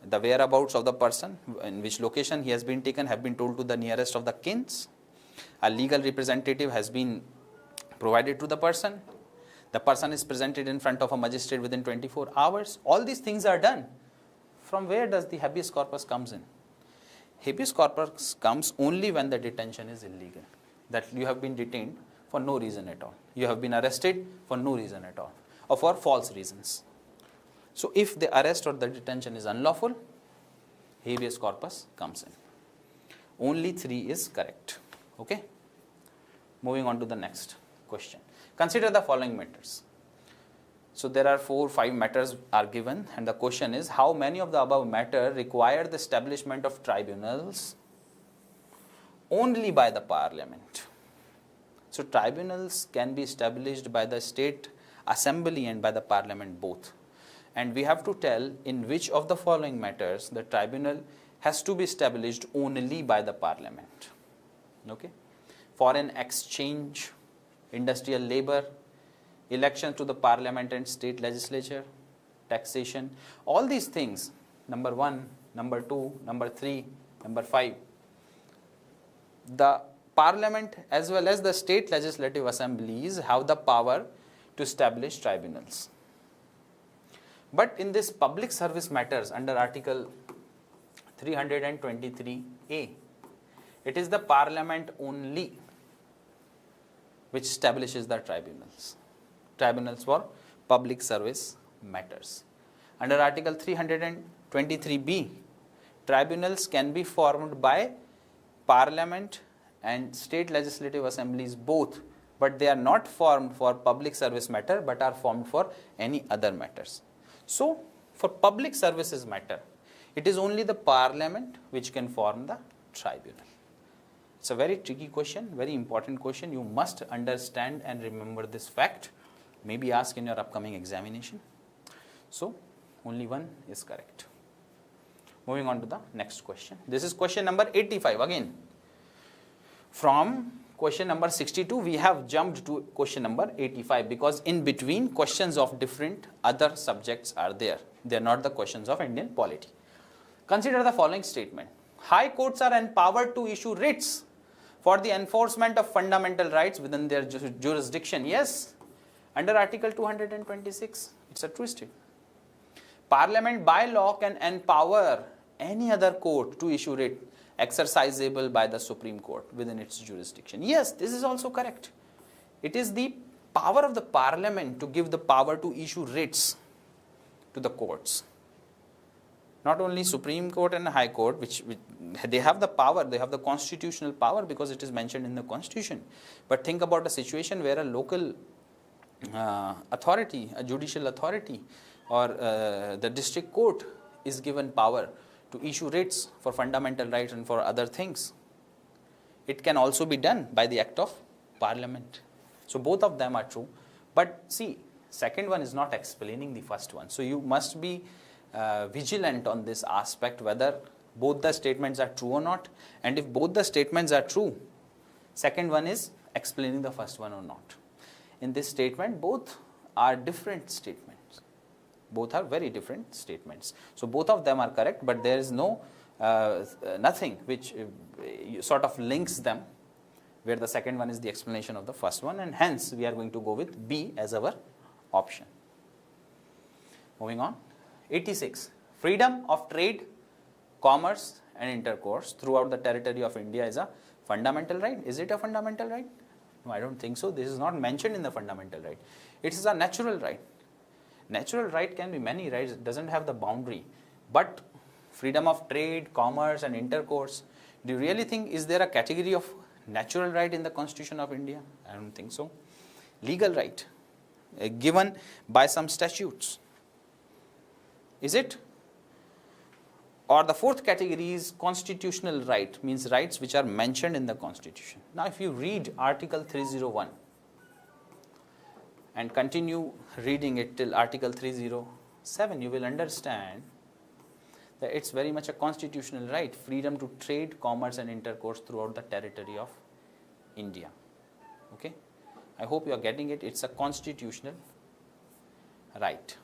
The whereabouts of the person, in which location he has been taken, have been told to the nearest of the kins. A legal representative has been provided to the person. The person is presented in front of a magistrate within 24 hours. All these things are done. From where does the habeas corpus comes in? Habeas corpus comes only when the detention is illegal. That you have been detained for no reason at all. You have been arrested for no reason at all, or for false reasons. So if the arrest or the detention is unlawful, habeas corpus comes in. Only 3 is correct. Okay. Moving on to the next question. Consider the following matters. So there are 4-5 matters are given, and the question is, how many of the above matter require the establishment of tribunals only by the parliament? So tribunals can be established by the state assembly and by the parliament both. And we have to tell in which of the following matters the tribunal has to be established only by the parliament. Okay? Foreign exchange, industrial labor, elections to the parliament and state legislature, taxation, all these things, number 1, number 2, number 3, number 5, the parliament as well as the state legislative assemblies have the power to establish tribunals. But in this public service matters under Article 323A, it is the parliament only which establishes the tribunals. Tribunals for public service matters. Under Article 323B, tribunals can be formed by parliament and state legislative assemblies both, but they are not formed for public service matter but are formed for any other matters. So for public services matter, it is only the parliament which can form the tribunal. It's a very tricky question, very important question. You must understand and remember this fact. Maybe asked in your upcoming examination. So only 1 is correct. Moving on to the next question. This is question number 85 again. From question number 62, we have jumped to question number 85 because in between questions of different other subjects are there. They are not the questions of Indian polity. Consider the following statement. High courts are empowered to issue writs for the enforcement of fundamental rights within their jurisdiction. Yes, under Article 226, it's a true statement. Parliament by law can empower any other court to issue writ exercisable by the Supreme Court within its jurisdiction. Yes, this is also correct. It is the power of the Parliament to give the power to issue writs to the courts. Not only Supreme Court and High Court, which they have the power, they have the constitutional power because it is mentioned in the Constitution. But think about a situation where a local authority, a judicial authority, or the district court is given power to issue writs for fundamental rights and for other things. It can also be done by the act of Parliament. So both of them are true. But see, second one is not explaining the first one. So you must be vigilant on this aspect, whether both the statements are true or not. And if both the statements are true, second one is explaining the first one or not. In this statement, both are different statements. Both are very different statements. So both of them are correct, but there is no nothing which sort of links them, where the second one is the explanation of the first one, and hence we are going to go with B as our option. Moving on. 86. Freedom of trade, commerce and intercourse throughout the territory of India is a fundamental right. Is it a fundamental right? No, I don't think so. This is not mentioned in the fundamental right. It is a natural right. Natural right can be many rights. It doesn't have the boundary. But freedom of trade, commerce and intercourse, do you really think is there a category of natural right in the Constitution of India? I don't think so. Legal right, given by some statutes. Is it? Or the fourth category is constitutional right, means rights which are mentioned in the Constitution. Now if you read Article 301 and continue reading it till Article 307, you will understand that it's very much a constitutional right, freedom to trade, commerce and intercourse throughout the territory of India. Okay? I hope you are getting it. It's a constitutional right.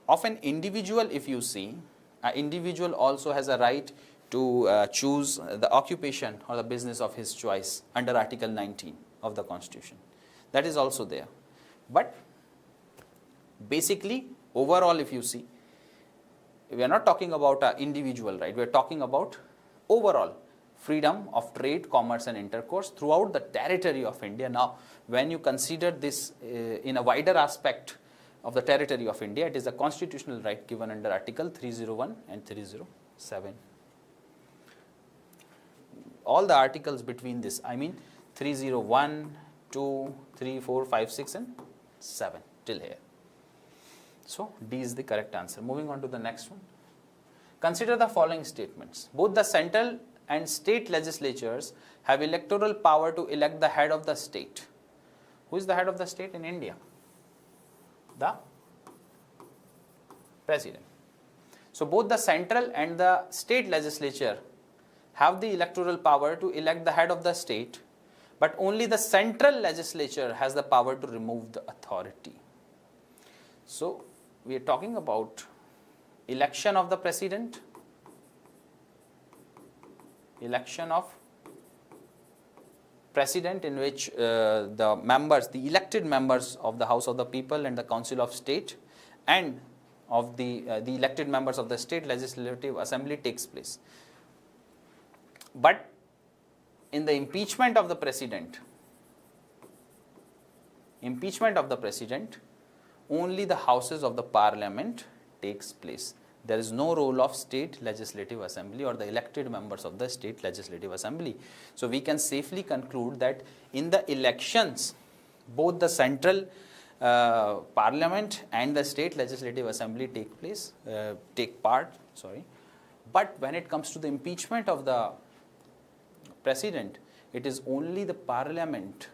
Of an individual, if you see, an individual also has a right to choose the occupation or the business of his choice under Article 19 of the Constitution. That is also there. But basically, overall, if you see, we are not talking about an individual right. We are talking about overall freedom of trade, commerce and intercourse throughout the territory of India. Now, when you consider this in a wider aspect of the territory of India, it is a constitutional right given under Article 301 and 307. All the articles between this, I mean 301, 2, 3, 4, 5, 6 and 7 till here. So D is the correct answer. Moving on to the next one. Consider the following statements. Both the central and state legislatures have electoral power to elect the head of the state. Who is the head of the state in India? The President. So both the central and the state legislature have the electoral power to elect the head of the state, but only the central legislature has the power to remove the authority. So we are talking about election of the president, election of president in which the members, the elected members of the House of the People and the Council of State and of the elected members of the State Legislative Assembly takes place. But in the impeachment of the president, only the houses of the Parliament takes place. There is no role of State Legislative Assembly or the elected members of the State Legislative Assembly. So we can safely conclude that in the elections, both the central Parliament and the State Legislative Assembly take part. But when it comes to the impeachment of the President, it is only the Parliament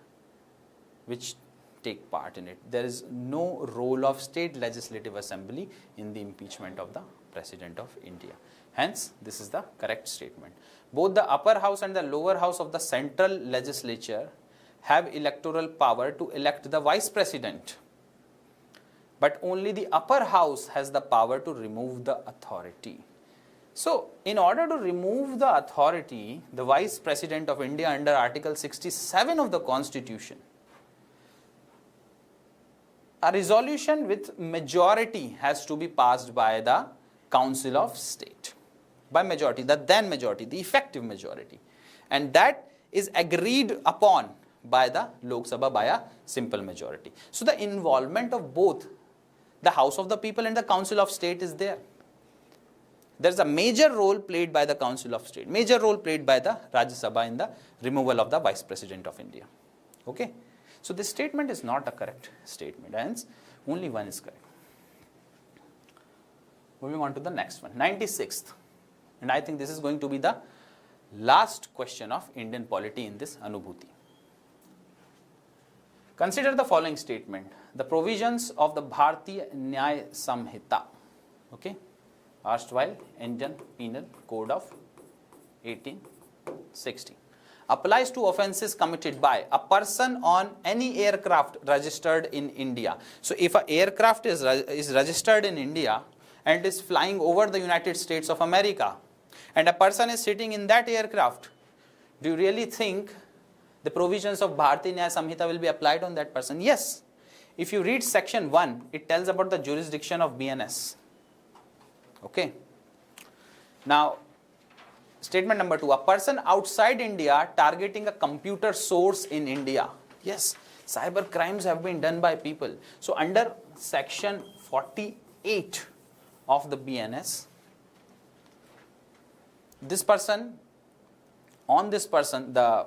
which take part in it. There is no role of State Legislative Assembly in the impeachment of the President of India. Hence, this is the correct statement. Both the upper house and the lower house of the central legislature have electoral power to elect the vice president, but only the upper house has the power to remove the authority. So, in order to remove the authority, the vice president of India under Article 67 of the Constitution, a resolution with majority has to be passed by the Council of State. By majority, the then majority, the effective majority. And that is agreed upon by the Lok Sabha by a simple majority. So the involvement of both the House of the People and the Council of State is there. There is a major role played by the Council of State, major role played by the Rajya Sabha in the removal of the Vice President of India. Okay. So this statement is not a correct statement, hence only one is correct. Moving on to the next one, 96th, and I think this is going to be the last question of Indian polity in this Anubhuti. Consider the following statement: the provisions of the Bharatiya Nyaya Sanhita, okay, erstwhile Indian Penal Code of 1860, applies to offences committed by a person on any aircraft registered in India. So if an aircraft is registered in India and is flying over the United States of America, and a person is sitting in that aircraft, do you really think the provisions of Bharatiya Nyaya Sanhita will be applied on that person? Yes. If you read section 1, it tells about the jurisdiction of BNS. Okay. Now, statement number 2, a person outside India targeting a computer source in India. Yes, cyber crimes have been done by people. So under section 48 of the BNS, this person, on this person, the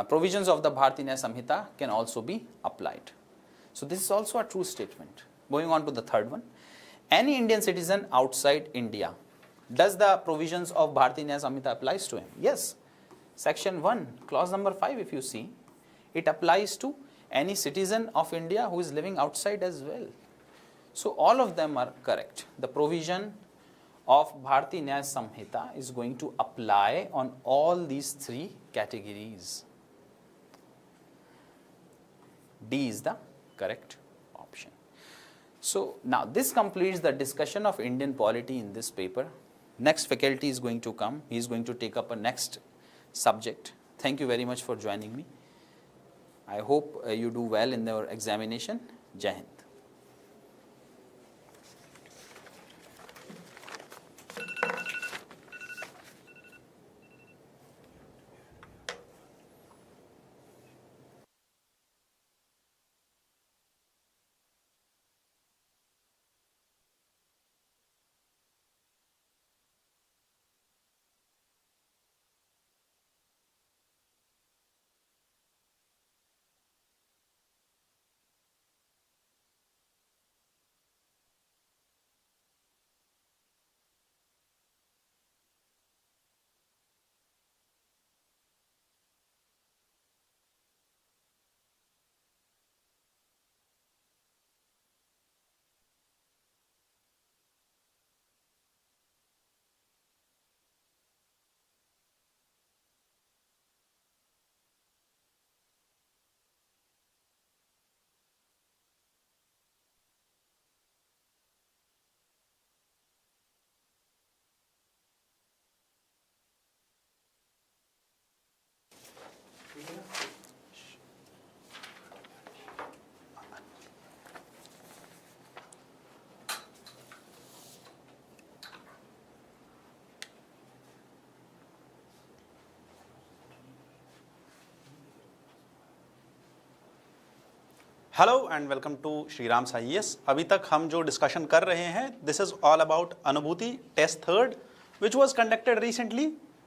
provisions of the Bharatiya Nyaya Sanhita can also be applied. So this is also a true statement. Going on to the third one, any Indian citizen outside India, does the provisions of Bharatiya Nyaya Sanhita applies to him? Yes. Section 1, clause number 5, if you see, it applies to any citizen of India who is living outside as well. So all of them are correct. The provision of Bharatiya Nyaya Sanhita is going to apply on all these three categories. D is the correct option. So now this completes the discussion of Indian polity in this paper. Next faculty is going to come. He is going to take up a next subject. Thank you very much for joining me. I hope you do well in your examination. Jai Hind. Hello and welcome to Shriram IAS। अभी तक हम जो discussion कर रहे हैं, this is all about Anubhuti test third which was conducted recently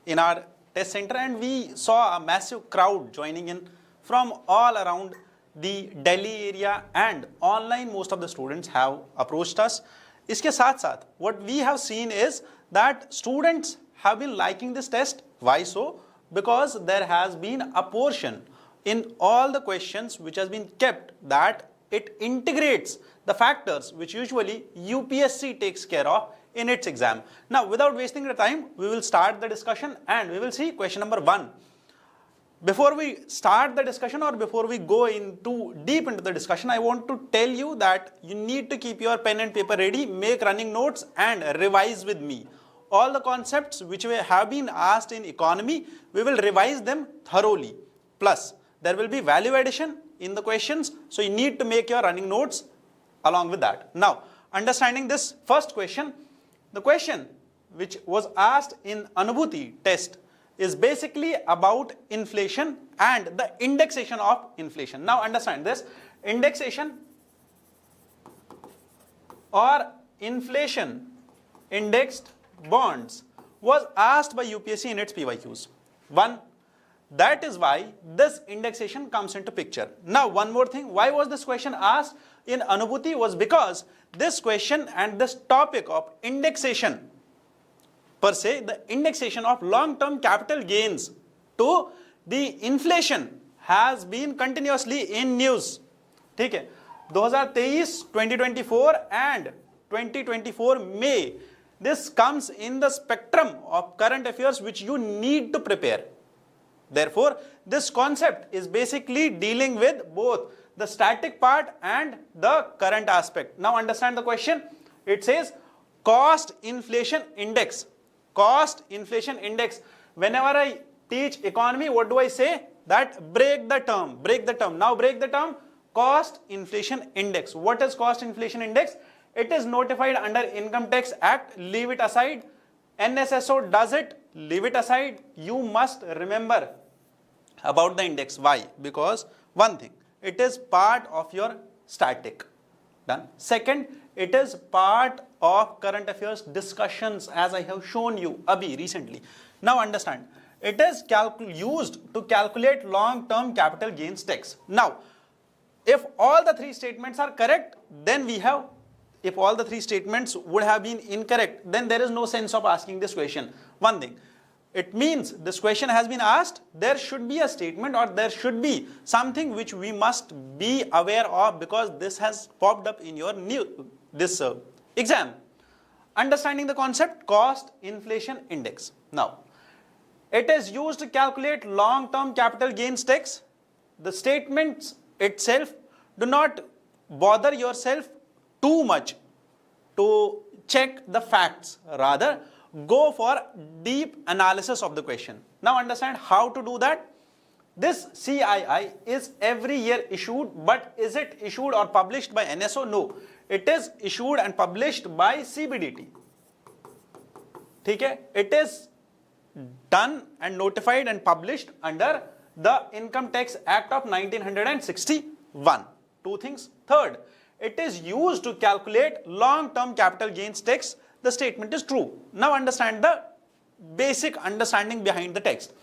in our test centre and we saw a massive crowd joining in from all around the Delhi area and online most of the students have approached us. इसके साथ साथ what we have seen is that students have been liking this test. Why so? Because there has been a portion in all the questions which has been kept that it integrates the factors which usually UPSC takes care of in its exam. Now without wasting the time, we will start the discussion and we will see question number 1. Before we start the discussion or before we go deep into the discussion, I want to tell you that you need to keep your pen and paper ready, make running notes and revise with me. All the concepts which have been asked in economy, we will revise them thoroughly. Plus, there will be value addition in the questions, so you need to make your running notes along with that. Now, understanding this first question, the question which was asked in Anubhuti test is basically about inflation and the indexation of inflation. Now, understand this, indexation or inflation indexed bonds was asked by UPSC in its PYQs. One, That is why this indexation comes into picture. Now, one more thing, why was this question asked in Anubhuti was because this question and this topic of indexation per se, the indexation of long-term capital gains to the inflation has been continuously in news. ठीक है, 2023, 2024 and 2024 May, this comes in the spectrum of current affairs which you need to prepare. Therefore, this concept is basically dealing with both the static part and the current aspect. Now understand the question. It says cost inflation index. Cost inflation index. Whenever I teach economy, what do I say? That break the term, break the term. Now break the term, cost inflation index. What is cost inflation index? It is notified under Income Tax Act, leave it aside. NSSO does it, leave it aside. You must remember about the index. Why? Because one thing, it is part of your static. Done. Second, it is part of current affairs discussions as I have shown you abhi recently. Now understand, it is used to calculate long-term capital gains tax. Now, if all the three statements are correct, then we have, if all the three statements would have been incorrect, then there is no sense of asking this question. One thing, it means this question has been asked, there should be a statement or there should be something which we must be aware of because this has popped up in your exam. Understanding the concept, cost inflation index. Now, it is used to calculate long-term capital gains tax. The statements itself, do not bother yourself too much to check the facts. Rather, go for deep analysis of the question. Now understand how to do that. This CII is every year issued, but is it issued or published by NSO? No. It is issued and published by CBDT. Okay? It is done and notified and published under the Income Tax Act of 1961. Two things. Third, it is used to calculate long-term capital gains tax. The statement is true. Now understand the basic understanding behind the text.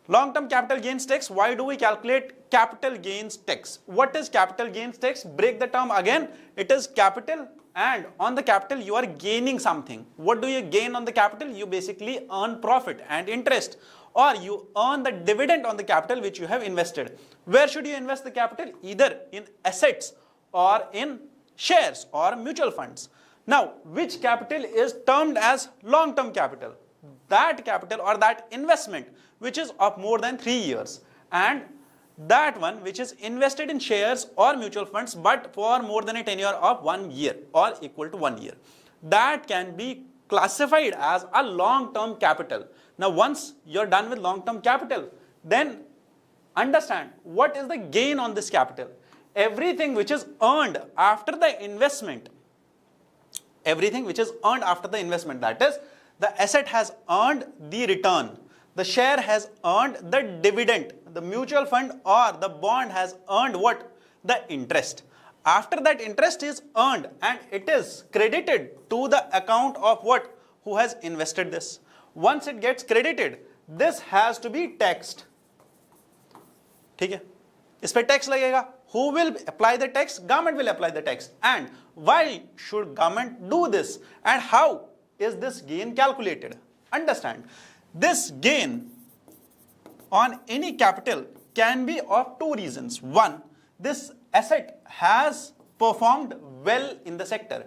Long-term capital gains tax, why do we calculate capital gains tax? What is capital gains tax? Break the term again. It is capital, and on the capital you are gaining something. What do you gain on the capital? You basically earn profit and interest, or you earn the dividend on the capital which you have invested. Where should you invest the capital? Either in assets or in shares or mutual funds. Now, which capital is termed as long-term capital? That capital or that investment which is of more than 3 years, and that one which is invested in shares or mutual funds but for more than a tenure of 1 year or equal to 1 year. That can be classified as a long-term capital. Now, once you're done with long-term capital, then understand what is the gain on this capital. Everything which is earned after the investment, everything which is earned after the investment, that is, the asset has earned the return, the share has earned the dividend, the mutual fund or the bond has earned what? The interest. After that interest is earned and it is credited to the account of what? Who has invested this. Once it gets credited, this has to be taxed. ठीक है? इस पे tax लगेगा. Who will apply the tax? Government will apply the tax. And why should government do this? And how is this gain calculated? Understand, this gain on any capital can be of two reasons. One, this asset has performed well in the sector.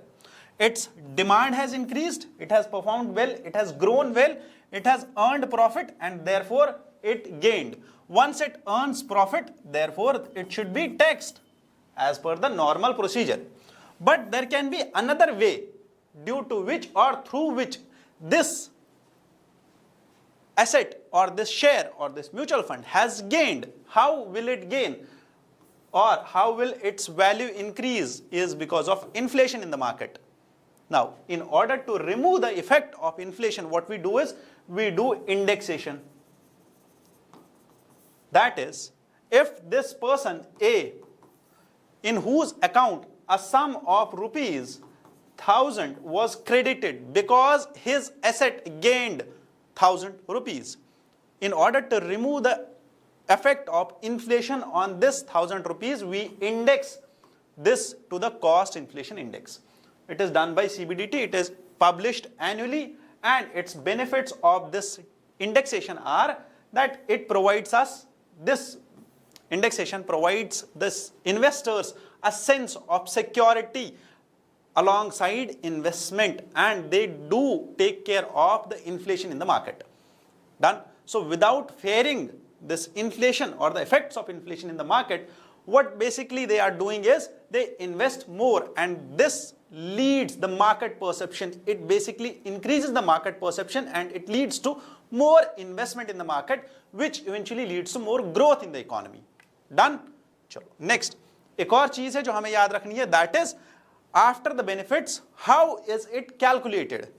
Its demand has increased, it has performed well, it has grown well, it has earned profit, and therefore it gained. Once it earns profit, therefore it should be taxed as per the normal procedure. But there can be another way due to which or through which this asset or this share or this mutual fund has gained. How will it gain or how will its value increase is because of inflation in the market. Now, in order to remove the effect of inflation, what we do is we do indexation. That is, if this person A, in whose account a sum of rupees 1000 was credited because his asset gained 1000 rupees. In order to remove the effect of inflation on this 1000 rupees, we index this to the cost inflation index. It is done by CBDT, it is published annually, and its benefits of this indexation are that it provides us, this indexation provides this investors a sense of security alongside investment, and they do take care of the inflation in the market. Done. So without fearing this inflation or the effects of inflation in the market, what basically they are doing is they invest more, and this leads the market perception. It basically increases the market perception and it leads to more investment in the market, which eventually leads to more growth in the economy. Done? चलो next एक और चीज है जो हमें याद रखनी है, that is after the benefits, how is it calculated?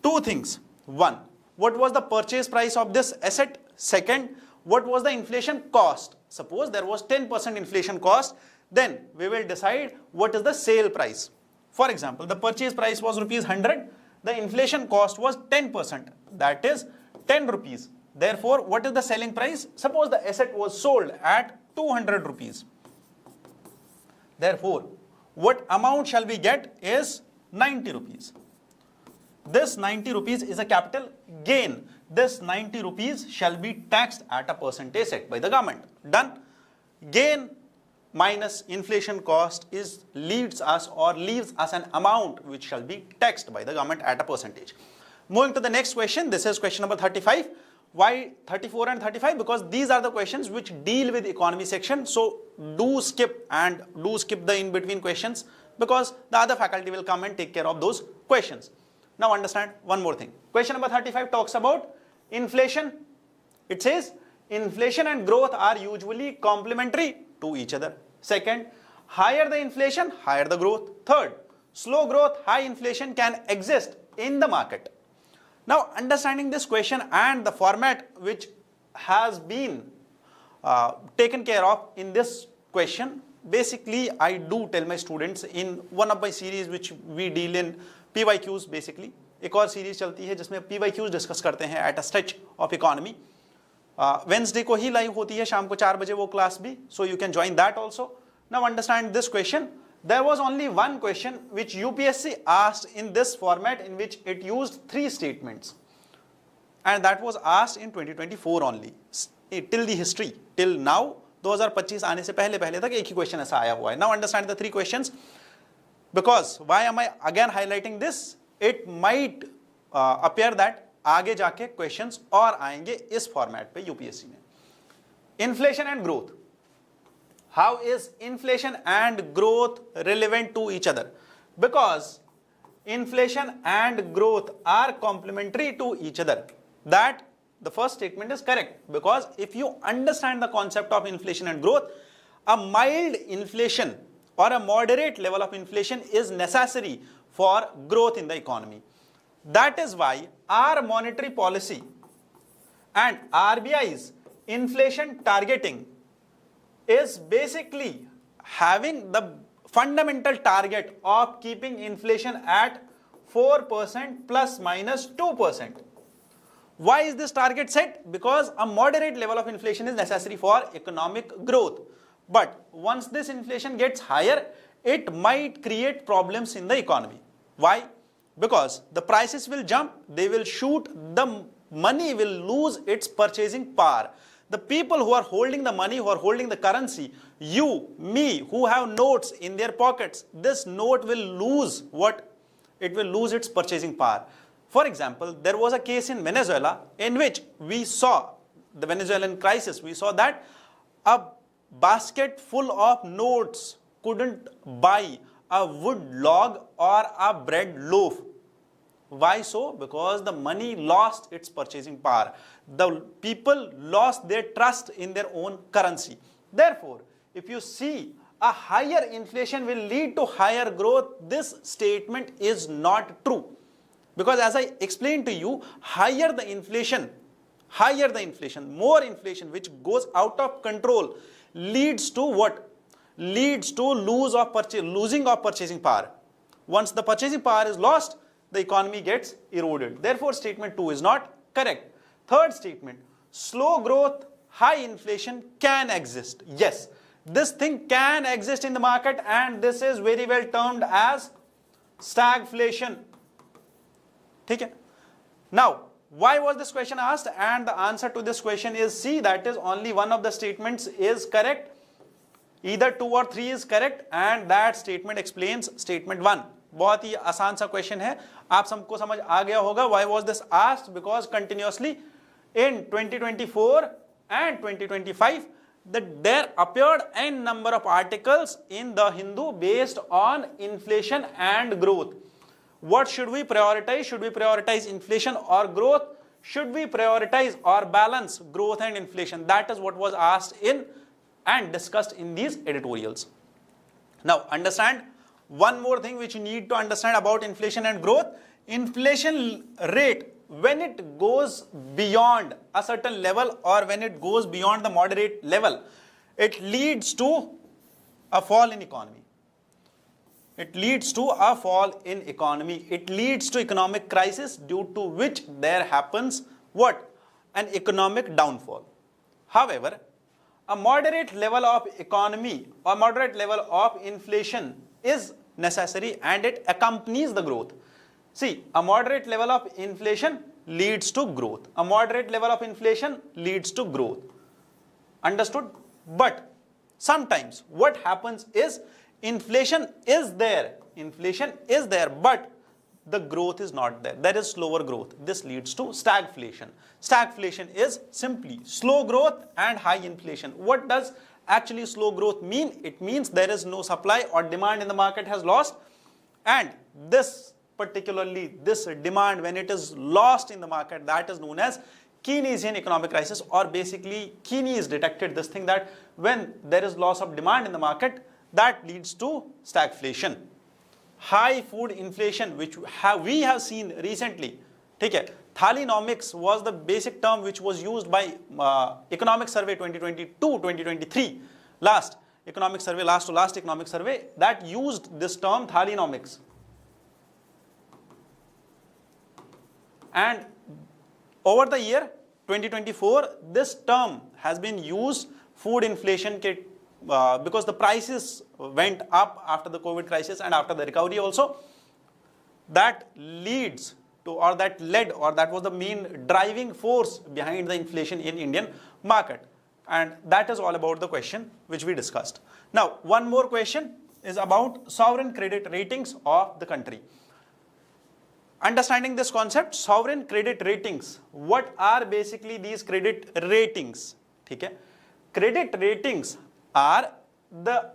Two things. One, what was the purchase price of this asset? Second, what was the inflation cost? Suppose there was 10% inflation cost, then we will decide what is the sale price. For example, the purchase price was rupees 100, the inflation cost was 10%, that is 10 rupees. Therefore, what is the selling price? Suppose the asset was sold at 200 rupees. Therefore, what amount shall we get is 90 rupees. This 90 rupees is a capital gain. This 90 rupees shall be taxed at a percentage set by the government. Done. Gain minus inflation cost leaves us an amount which shall be taxed by the government at a percentage. Moving to the next question, this is question number 35. Why 34 and 35? Because these are the questions which deal with economy section. So do skip the in-between questions, because the other faculty will come and take care of those questions. Now understand one more thing. Question number 35 talks about inflation. It says inflation and growth are usually complementary to each other. Second, higher the inflation, higher the growth. Third, slow growth, high inflation can exist in the market. Now understanding this question and the format which has been taken care of in this question, basically I do tell my students in one of my series which we deal in PYQs basically. एक और series चलती है जिसमें PYQs discuss करते हैं at a stretch of economy. Wednesday को ही live होती है शाम को 4 बजे वो क्लास भी, so you can join that also. Now understand this question. There was only one question which UPSC asked in this format, in which it used 3 statements, and that was asked in 2024 only. Till the history, till now 2025 आने से पहले तक एक ही question ऐसा आया हुआ है. Now understand the 3 questions, because why am I again highlighting this? It might appear that आगे जाके क्वेश्चंस और आएंगे इस फॉर्मेट पे यूपीएससी में. Inflation and growth. How is inflation and growth relevant to each other? Because inflation and growth are complementary to each other. That the first statement is correct, because if you understand the concept of inflation and growth, a mild inflation or a moderate level of inflation is necessary for growth in the economy. That is why our monetary policy and RBI's inflation targeting is basically having the fundamental target of keeping inflation at 4% plus minus 2%. Why is this target set? Because a moderate level of inflation is necessary for economic growth. But once this inflation gets higher, it might create problems in the economy. Why? Because the prices will jump, they will shoot, the money will lose its purchasing power. The people who are holding the money, who are holding the currency, you, me, who have notes in their pockets, this note will lose what? It will lose its purchasing power. For example, there was a case in Venezuela in which we saw the Venezuelan crisis. We saw that a basket full of notes couldn't buy a wood log or a bread loaf. Why so? Because the money lost its purchasing power. The people lost their trust in their own currency. Therefore, if you see a higher inflation will lead to higher growth, this statement is not true. Because as I explained to you, higher the inflation, more inflation which goes out of control leads to what? Leads to losing of purchasing power. Once the purchasing power is lost, the economy gets eroded. Therefore, statement 2 is not correct. Third statement, slow growth, high inflation can exist. Yes, this thing can exist in the market, and this is very well termed as stagflation. Okay. Now, why was this question asked? And the answer to this question is C, that is only one of the statements is correct. Either 2 or 3 is correct, and that statement explains statement 1. बहुत ही आसान सा question है, आप सबको समझ आ गया होगा. Why was this asked? Because continuously in 2024 and 2025 that there appeared a number of articles in the Hindu based on inflation and growth. What should we prioritize? Should we prioritize inflation or growth? Should we prioritize or balance growth and inflation? That is what was asked in and discussed in these editorials. Now understand one more thing which you need to understand about inflation and growth. Inflation rate, when it goes beyond a certain level or when it goes beyond the moderate level, it leads to a fall in economy. It leads to a fall in economy. It leads to economic crisis, due to which there happens what? An economic downfall. However, a moderate level of economy or moderate level of inflation is necessary, and it accompanies the growth. See, a moderate level of inflation leads to growth. A moderate level of inflation leads to growth. Understood? But sometimes what happens is inflation is there, but the growth is not there. There is slower growth. This leads to stagflation. Stagflation is simply slow growth and high inflation. What does actually slow growth mean? It means there is no supply or demand in the market has lost, and this particularly this demand, when it is lost in the market, that is known as Keynesian economic crisis, or basically Keynes detected this thing that when there is loss of demand in the market, that leads to stagflation. High food inflation, which we have seen recently. Okay. Thalinomics was the basic term which was used by Economic Survey 2022-2023, last economic survey, last to last economic survey, that used this term Thalinomics. And over the year 2024, this term has been used, food inflation, because the prices went up after the COVID crisis and after the recovery also. That leads to, or that led, or that was the main driving force behind the inflation in Indian market. And that is all about the question which we discussed. Now, one more question is about sovereign credit ratings of the country. Understanding this concept, sovereign credit ratings, what are basically these credit ratings? Okay? Credit ratings are the,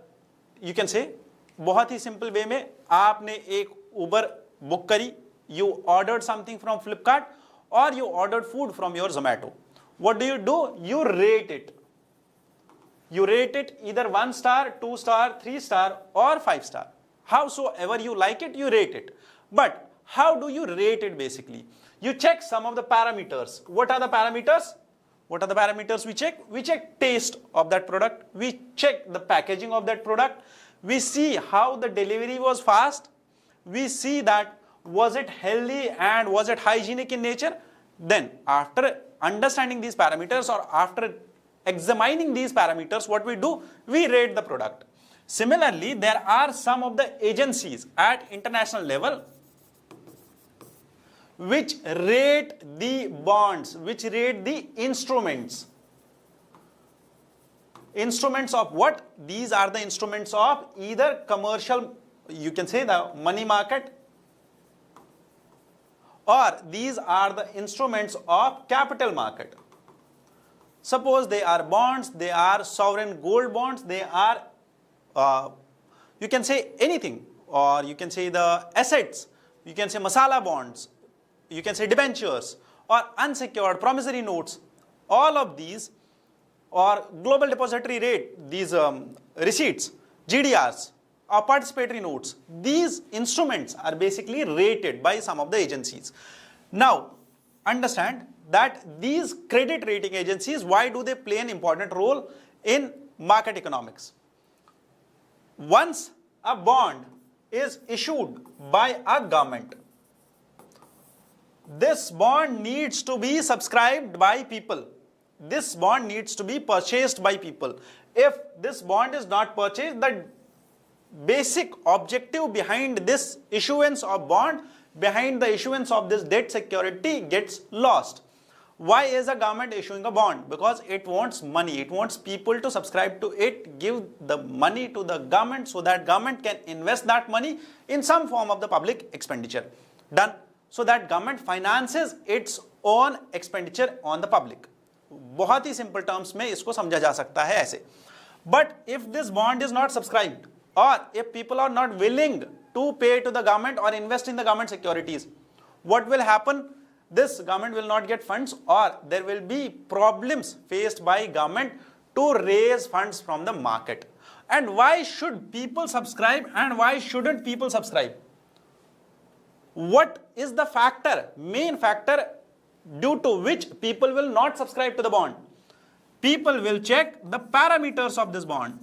you can say, बहुत ही simple way में आपने एक Uber book करी, you ordered something from Flipkart, or you ordered food from your Zomato. What do? You rate it. You rate it either 1 star, 2 star, 3 star, or 5 star. Howsoever you like it, you rate it. But how do you rate it basically? You check some of the parameters. What are the parameters? What are the parameters we check? We check taste of that product. We check the packaging of that product. We see how the delivery was fast. We see that was it healthy and was it hygienic in nature. Then after understanding these parameters, or after examining these parameters, what we do? We rate the product. Similarly, there are some of the agencies at international level which rate the bonds, which rate the instruments. Instruments of what? These are the instruments of either commercial, you can say the money market, or these are the instruments of capital market. Suppose they are bonds, they are sovereign gold bonds, they are, you can say anything, or you can say the assets, you can say masala bonds, you can say debentures, or unsecured promissory notes. All of these, or global depository rate, these receipts, GDRs, or participatory notes, these instruments are basically rated by some of the agencies. Now, understand that these credit rating agencies, why do they play an important role in market economics? Once a bond is issued by a government, this bond needs to be subscribed by people. this bond needs to be purchased by people. If this bond is not purchased, the basic objective behind this issuance of bond, behind the issuance of this debt security gets lost. Why is a government issuing a bond? Because it wants money, it wants people to subscribe to it, give the money to the government so that government can invest that money in some form of the public expenditure. Done. So that government finances its own expenditure on the public. बहुत ही simple terms में इसको समझा जा सकता है ऐसे. But if this bond is not subscribed, or if people are not willing to pay to the government or invest in the government securities, what will happen? This government will not get funds, or there will be problems faced by government to raise funds from the market. And why should people subscribe and why shouldn't people subscribe? What is the factor, main factor due to which people will not subscribe to the bond? People will check the parameters of this bond.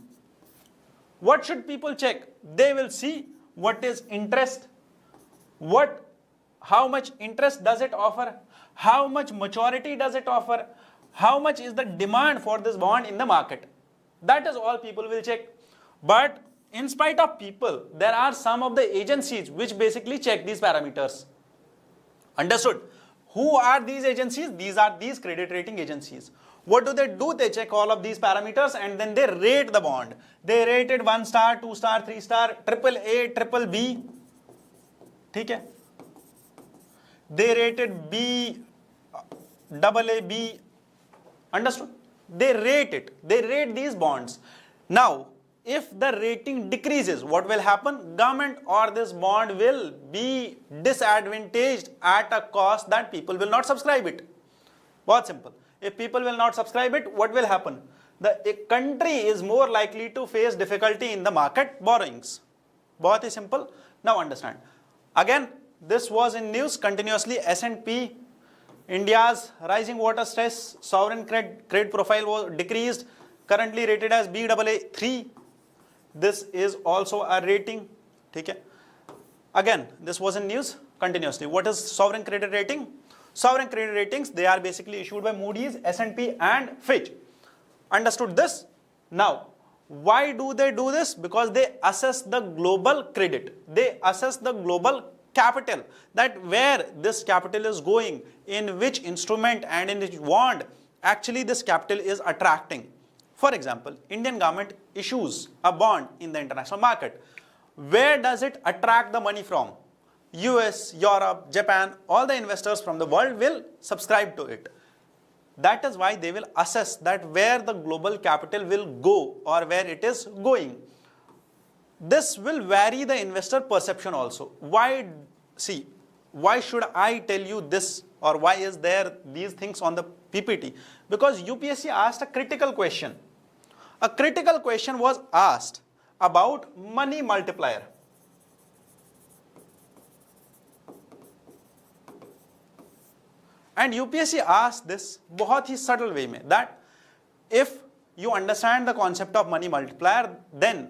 What should people check? They will see what is interest, how much interest does it offer, how much maturity does it offer, how much is the demand for this bond in the market. That is all people will check. But in spite of people, there are some of the agencies which basically check these parameters. Understood? Who are these agencies? These are these credit rating agencies. What do? They check all of these parameters and then they rate the bond. They rate it 1 star, 2 star, 3 star, triple A, triple B. ठीक है? They rated B, double A, B. Understood? They rate it. They rate these bonds. Now, if the rating decreases, what will happen? Government or this bond will be disadvantaged at a cost that people will not subscribe it. Very simple. If people will not subscribe it, what will happen? The country is more likely to face difficulty in the market borrowings. Very simple. Now understand. Again, this was in news continuously. S&P, India's rising water stress, sovereign credit profile was decreased, currently rated as Baa3. This is also a rating. Okay. Again, this was in news continuously. What is sovereign credit rating? Sovereign credit ratings, they are basically issued by Moody's, S&P and Fitch. Understood this? Now, why do they do this? Because they assess the global credit. They assess the global capital, that where this capital is going, in which instrument and in which bond actually this capital is attracting. For example, Indian government issues a bond in the international market. Where does it attract the money from? US, Europe, Japan, all the investors from the world will subscribe to it. That is why they will assess that where the global capital will go or where it is going. This will vary the investor perception also. Why? See, why should I tell you this, or why is there these things on the PPT? Because UPSC asked a critical question. A critical question was asked about money multiplier. And UPSC asked this बहुत ही subtle way में, that if you understand the concept of money multiplier, then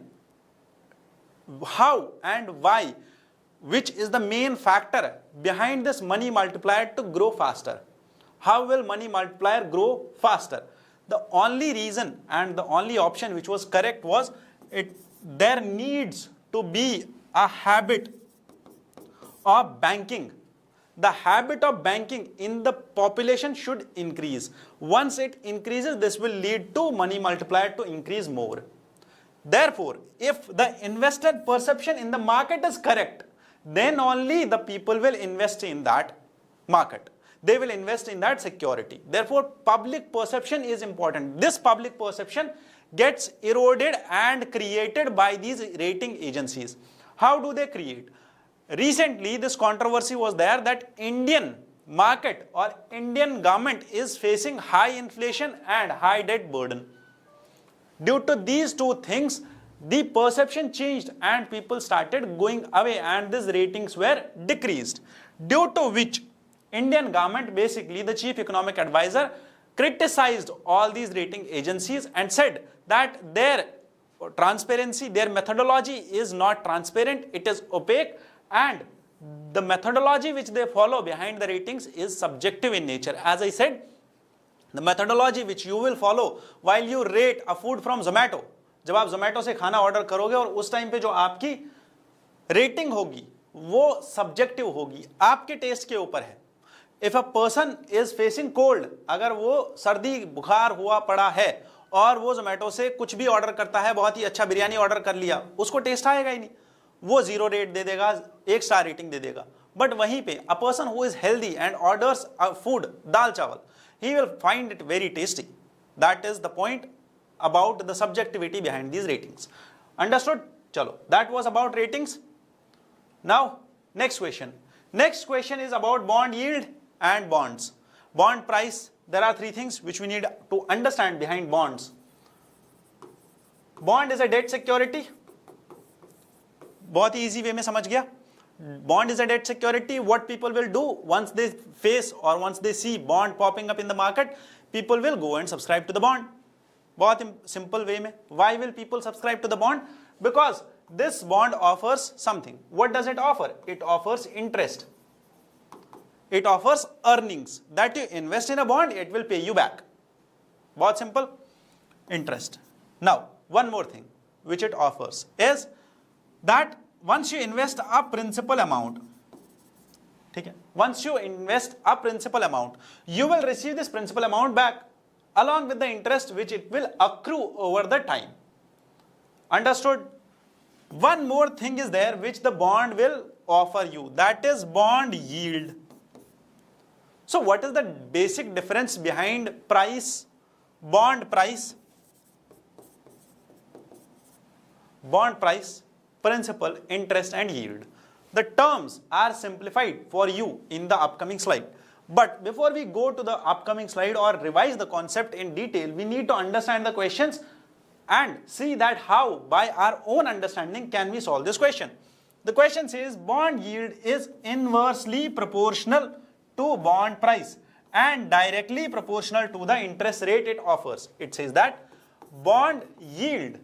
how and why, which is the main factor behind this money multiplier to grow faster? How will money multiplier grow faster? The only reason and the only option which was correct was there needs to be a habit of banking. The habit of banking in the population should increase. Once it increases, this will lead to money multiplier to increase more. Therefore, if the investor perception in the market is correct, then only the people will invest in that market. They will invest in that security. Therefore, public perception is important. This public perception gets eroded and created by these rating agencies. How do they create? Recently, this controversy was there that Indian market or Indian government is facing high inflation and high debt burden. Due to these two things, the perception changed and people started going away and these ratings were decreased. Due to which Indian government, basically the chief economic advisor, criticized all these rating agencies and said that their transparency, their methodology is not transparent, it is opaque, and the methodology which they follow behind the ratings is subjective in nature. As I said, The methodology which you will follow while you rate a food from Zomato, जब आप Zomato से खाना order करोगे और उस time पे जो आपकी रेटिंग होगी वो सब्जेक्टिव होगी, आपके टेस्ट के ऊपर है. If a person is facing cold, अगर वो सर्दी बुखार हुआ पड़ा है और वो Zomato से कुछ भी ऑर्डर करता है, बहुत ही अच्छा बिरयानी ऑर्डर कर लिया, उसको टेस्ट आएगा ही नहीं, वो 0 रेट दे देगा, 1 स्टार रेटिंग दे देगा. बट वहीं पे a person who is healthy and orders a food, dal chawal, he will find it very tasty. That is the point about the subjectivity behind these ratings. Understood? Chalo, that was about ratings. Now, next question. Next question is about bond yield and bonds. Bond price. There are 3 things which we need to understand behind bonds. Bond is a debt security. बहुत ही easy way में समझ गया. Bond is a debt security. What people will do once they face or once they see bond popping up in the market, people will go and subscribe to the bond. बहुत simple way में. Why will people subscribe to the bond? Because this bond offers something. What does it offer? It offers interest. It offers earnings. That you invest in a bond, it will pay you back. बहुत simple. Interest. Now, one more thing which it offers is that once you invest a principal amount, once you invest a principal amount, you will receive this principal amount back along with the interest which it will accrue over the time. Understood? One more thing is there which the bond will offer you, that is bond yield. So what is the basic difference behind price, bond price, principal, interest and yield? The terms are simplified for you in the upcoming slide. But before we go to the upcoming slide or revise the concept in detail, we need to understand the questions and see that how by our own understanding can we solve this question. The question says bond yield is inversely proportional to bond price and directly proportional to the interest rate it offers. It says that bond yield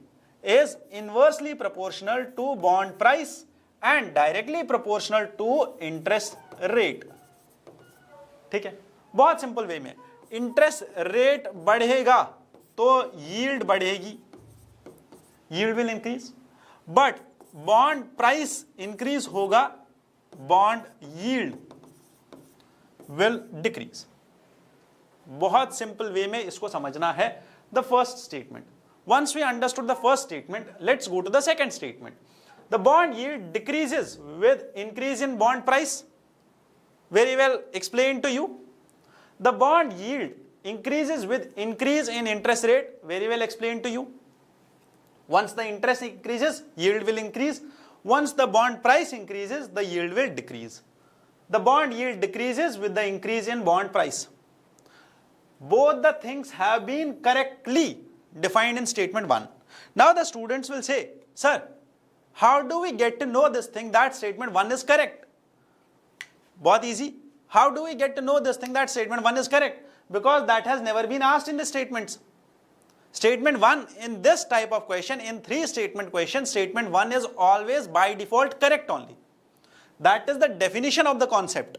is inversely proportional to bond price and directly proportional to interest rate. ठीक है, बहुत simple way में. Interest rate बढ़ेगा तो yield बढ़ेगी, yield will increase. But bond price increase होगा, bond yield will decrease. बहुत simple way में इसको समझना है. The first statement. Once we understood the first statement, let's go to the second statement. The bond yield decreases with increase in bond price. Very well explained to you. The bond yield increases with increase in interest rate. Very well explained to you. Once the interest increases, yield will increase. Once the bond price increases, the yield will decrease. The bond yield decreases with the increase in bond price. Both the things have been correctly defined in statement 1. Now the students will say, sir, how do we get to know this thing that statement 1 is correct? बहुत easy. How do we get to know this thing that statement 1 is correct? Because that has never been asked in the statements. Statement 1 in this type of question, in 3 statement question, statement 1 is always by default correct only. That is the definition of the concept.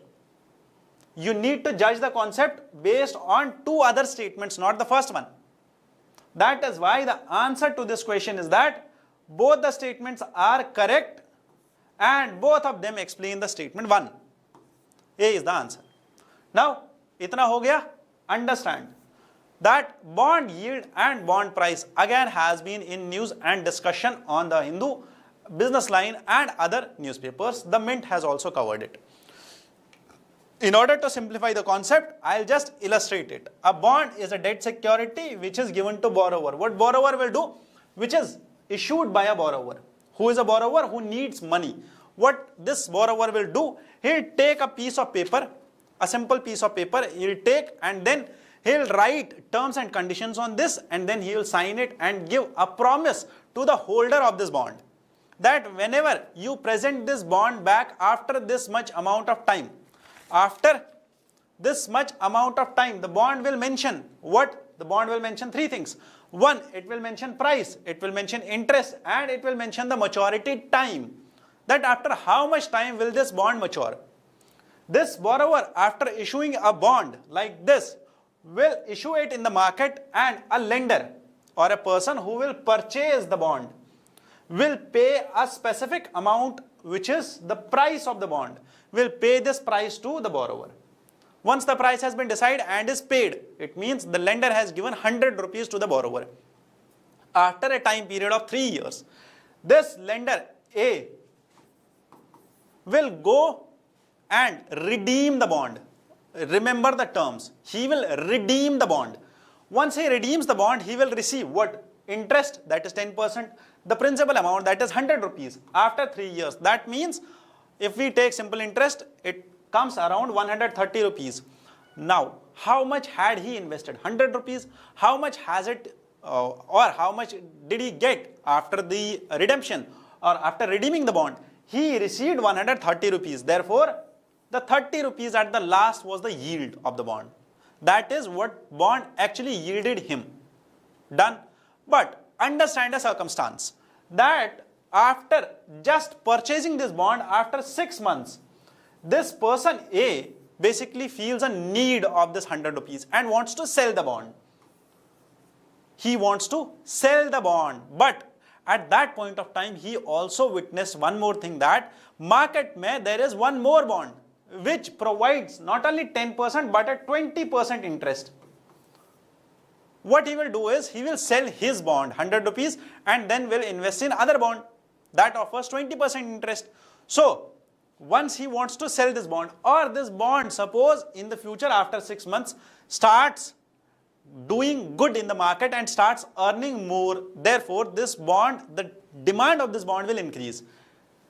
You need to judge the concept based on 2 other statements, not the first one. That is why the answer to this question is that both the statements are correct and both of them explain the statement 1. A is the answer. Now, itna ho gaya? Understand that bond yield and bond price again has been in news and discussion on the Hindu, Business Line and other newspapers. The Mint has also covered it. In order to simplify the concept, I'll just illustrate it. A bond is a debt security which is given to borrower. What borrower will do? Which is issued by a borrower. Who is a borrower? Who needs money. What this borrower will do? He'll take a piece of paper, a simple piece of paper, he'll take and then he'll write terms and conditions on this and then he'll sign it and give a promise to the holder of this bond that whenever you present this bond back after this much amount of time, after this much amount of time, the bond will mention what? The bond will mention 3 things. 1, it will mention price, it will mention interest and it will mention the maturity time. That after how much time will this bond mature? This borrower, after issuing a bond like this, will issue it in the market, and a lender or a person who will purchase the bond will pay a specific amount, which is the price of the bond, will pay this price to the borrower. Once the price has been decided and is paid, it means the lender has given 100 rupees to the borrower. After a time period of 3 years, this lender A will go and redeem the bond. Remember the terms. He will redeem the bond. Once he redeems the bond, he will receive what? Interest, that is 10%. The principal amount, that is 100 rupees after 3 years. That means if we take simple interest, it comes around 130 rupees. Now, how much had he invested? 100 rupees. How much has it or how much did he get after the redemption or after redeeming the bond? He received 130 rupees. Therefore, the 30 rupees at the last was the yield of the bond. That is what bond actually yielded him. Done. But understand a circumstance that after just purchasing this bond, after 6 months, this person A basically feels a need of this 100 rupees and wants to sell the bond. He wants to sell the bond, but at that point of time, he also witnessed one more thing, that market mein there is one more bond which provides not only 10% but a 20% interest. What he will do is, he will sell his bond 100 rupees and then will invest in other bond that offers 20% interest. So once he wants to sell this bond, or this bond, suppose in the future after 6 months starts doing good in the market and starts earning more, therefore this bond, the demand of this bond will increase.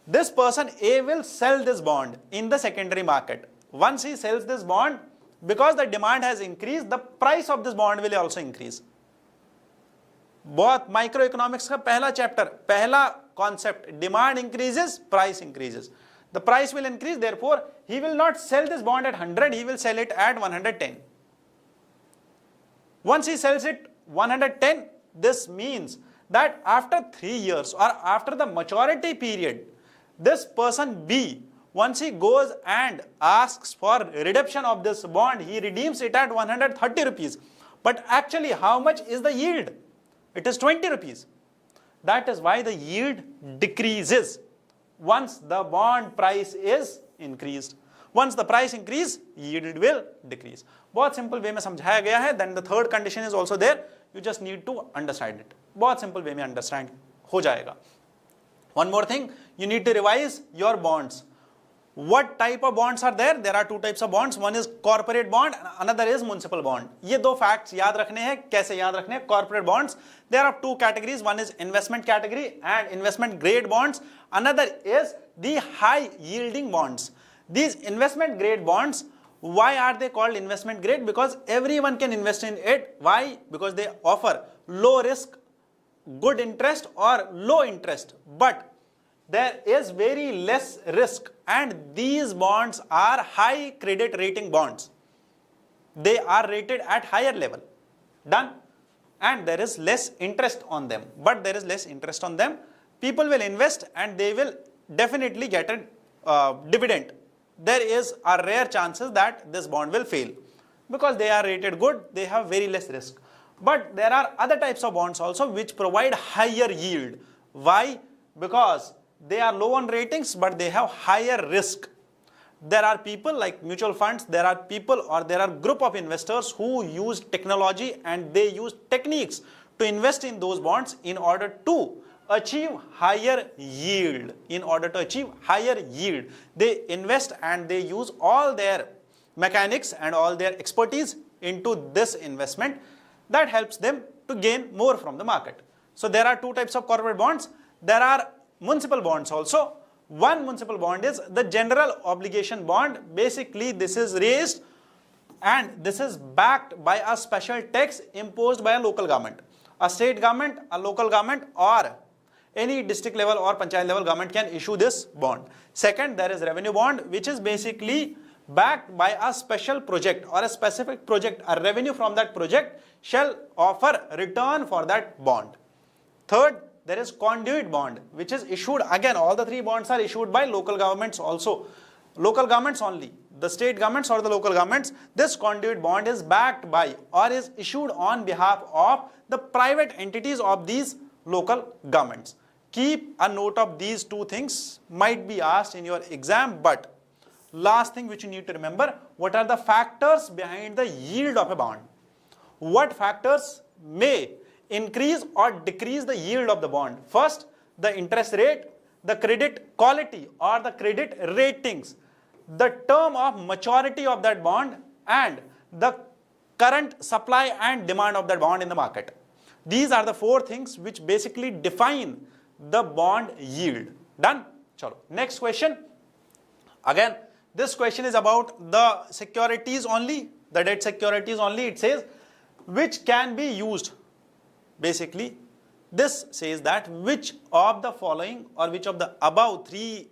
This person A will sell this bond in the secondary market. Once he sells this bond, because the demand has increased, the price of this bond will also increase. बहुत micro economics का पहला chapter, पहला concept, demand increases, price increases. The price will increase, therefore he will not sell this bond at 100, he will sell it at 110. Once he sells it 110, this means that after 3 years or after the maturity period, this person B, once he goes and asks for redemption of this bond, he redeems it at 130 rupees. But actually, how much is the yield? It is 20 rupees. That is why the yield decreases once the bond price is increased. Once the price increase, yield will decrease. बहुत simple way में समझाया गया है. Then the third condition is also there. You just need to understand it. बहुत simple way में understand हो जाएगा. One more thing, you need to revise your bonds. What type of bonds are there? There are two types of bonds. One is corporate bond, another is municipal bond. ये दो facts याद रखने हैं. कैसे याद रखने हैं? Corporate bonds, there are two categories. One is investment category and investment grade bonds. Another is the high yielding bonds. These investment grade bonds, why are they called investment grade? Because everyone can invest in it. Why? Because they offer low risk, good interest or low interest. But there is very less risk, and these bonds are high credit rating bonds. They are rated at higher level. Done. And there is less interest on them. But there is less interest on them. People will invest and they will definitely get a dividend. There is a rare chances that this bond will fail. Because they are rated good, they have very less risk. But there are other types of bonds also which provide higher yield. Why? Because they are low on ratings, but they have higher risk. There are people like mutual funds, there are people or there are group of investors who use technology and they use techniques to invest in those bonds in order to achieve higher yield. In order to achieve higher yield, they invest and they use all their mechanics and all their expertise into this investment that helps them to gain more from the market. So there are two types of corporate bonds. There are municipal bonds also. One municipal bond is the general obligation bond. Basically, this is raised and this is backed by a special tax imposed by a local government. A state government, a local government, or any district level or panchayat level government can issue this bond. Second, there is revenue bond, which is basically backed by a special project or a specific project. A revenue from that project shall offer return for that bond. Third, there is conduit bond, which is issued, again all the three bonds are issued by local governments also. Local governments only. the state governments or the local governments, this conduit bond is backed by or is issued on behalf of the private entities of these local governments. Keep a note of these two things, might be asked in your exam. But last thing which you need to remember, what are the factors behind the yield of a bond? What factors may increase or decrease the yield of the bond? First, the interest rate, the credit quality or the credit ratings, the term of maturity of that bond, and the current supply and demand of that bond in the market. These are the four things which basically define the bond yield. Done? Chalo. Next question. Again, this question is about the securities only, the debt securities only. It says which can be used. Basically, this says that which of the following or which of the above three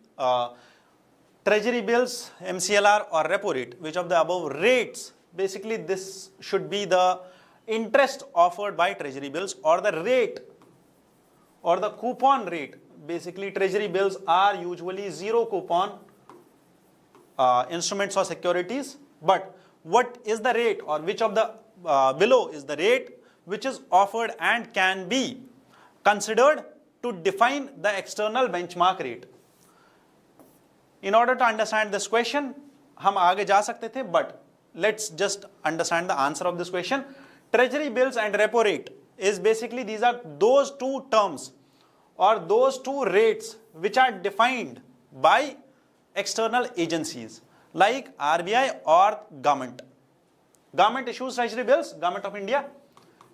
treasury bills, MCLR or repo rate, which of the above rates, basically this should be the interest offered by treasury bills or the rate or the coupon rate. Basically, treasury bills are usually zero coupon instruments or securities. But what is the rate or which of the below is the rate which is offered and can be considered to define the external benchmark rate? In order to understand this question, हम आगे जा सकते थे, but let's just understand the answer of this question. Treasury bills and repo rate is basically, these are those two terms or those two rates which are defined by external agencies like RBI or government. Government issues treasury bills, Government of India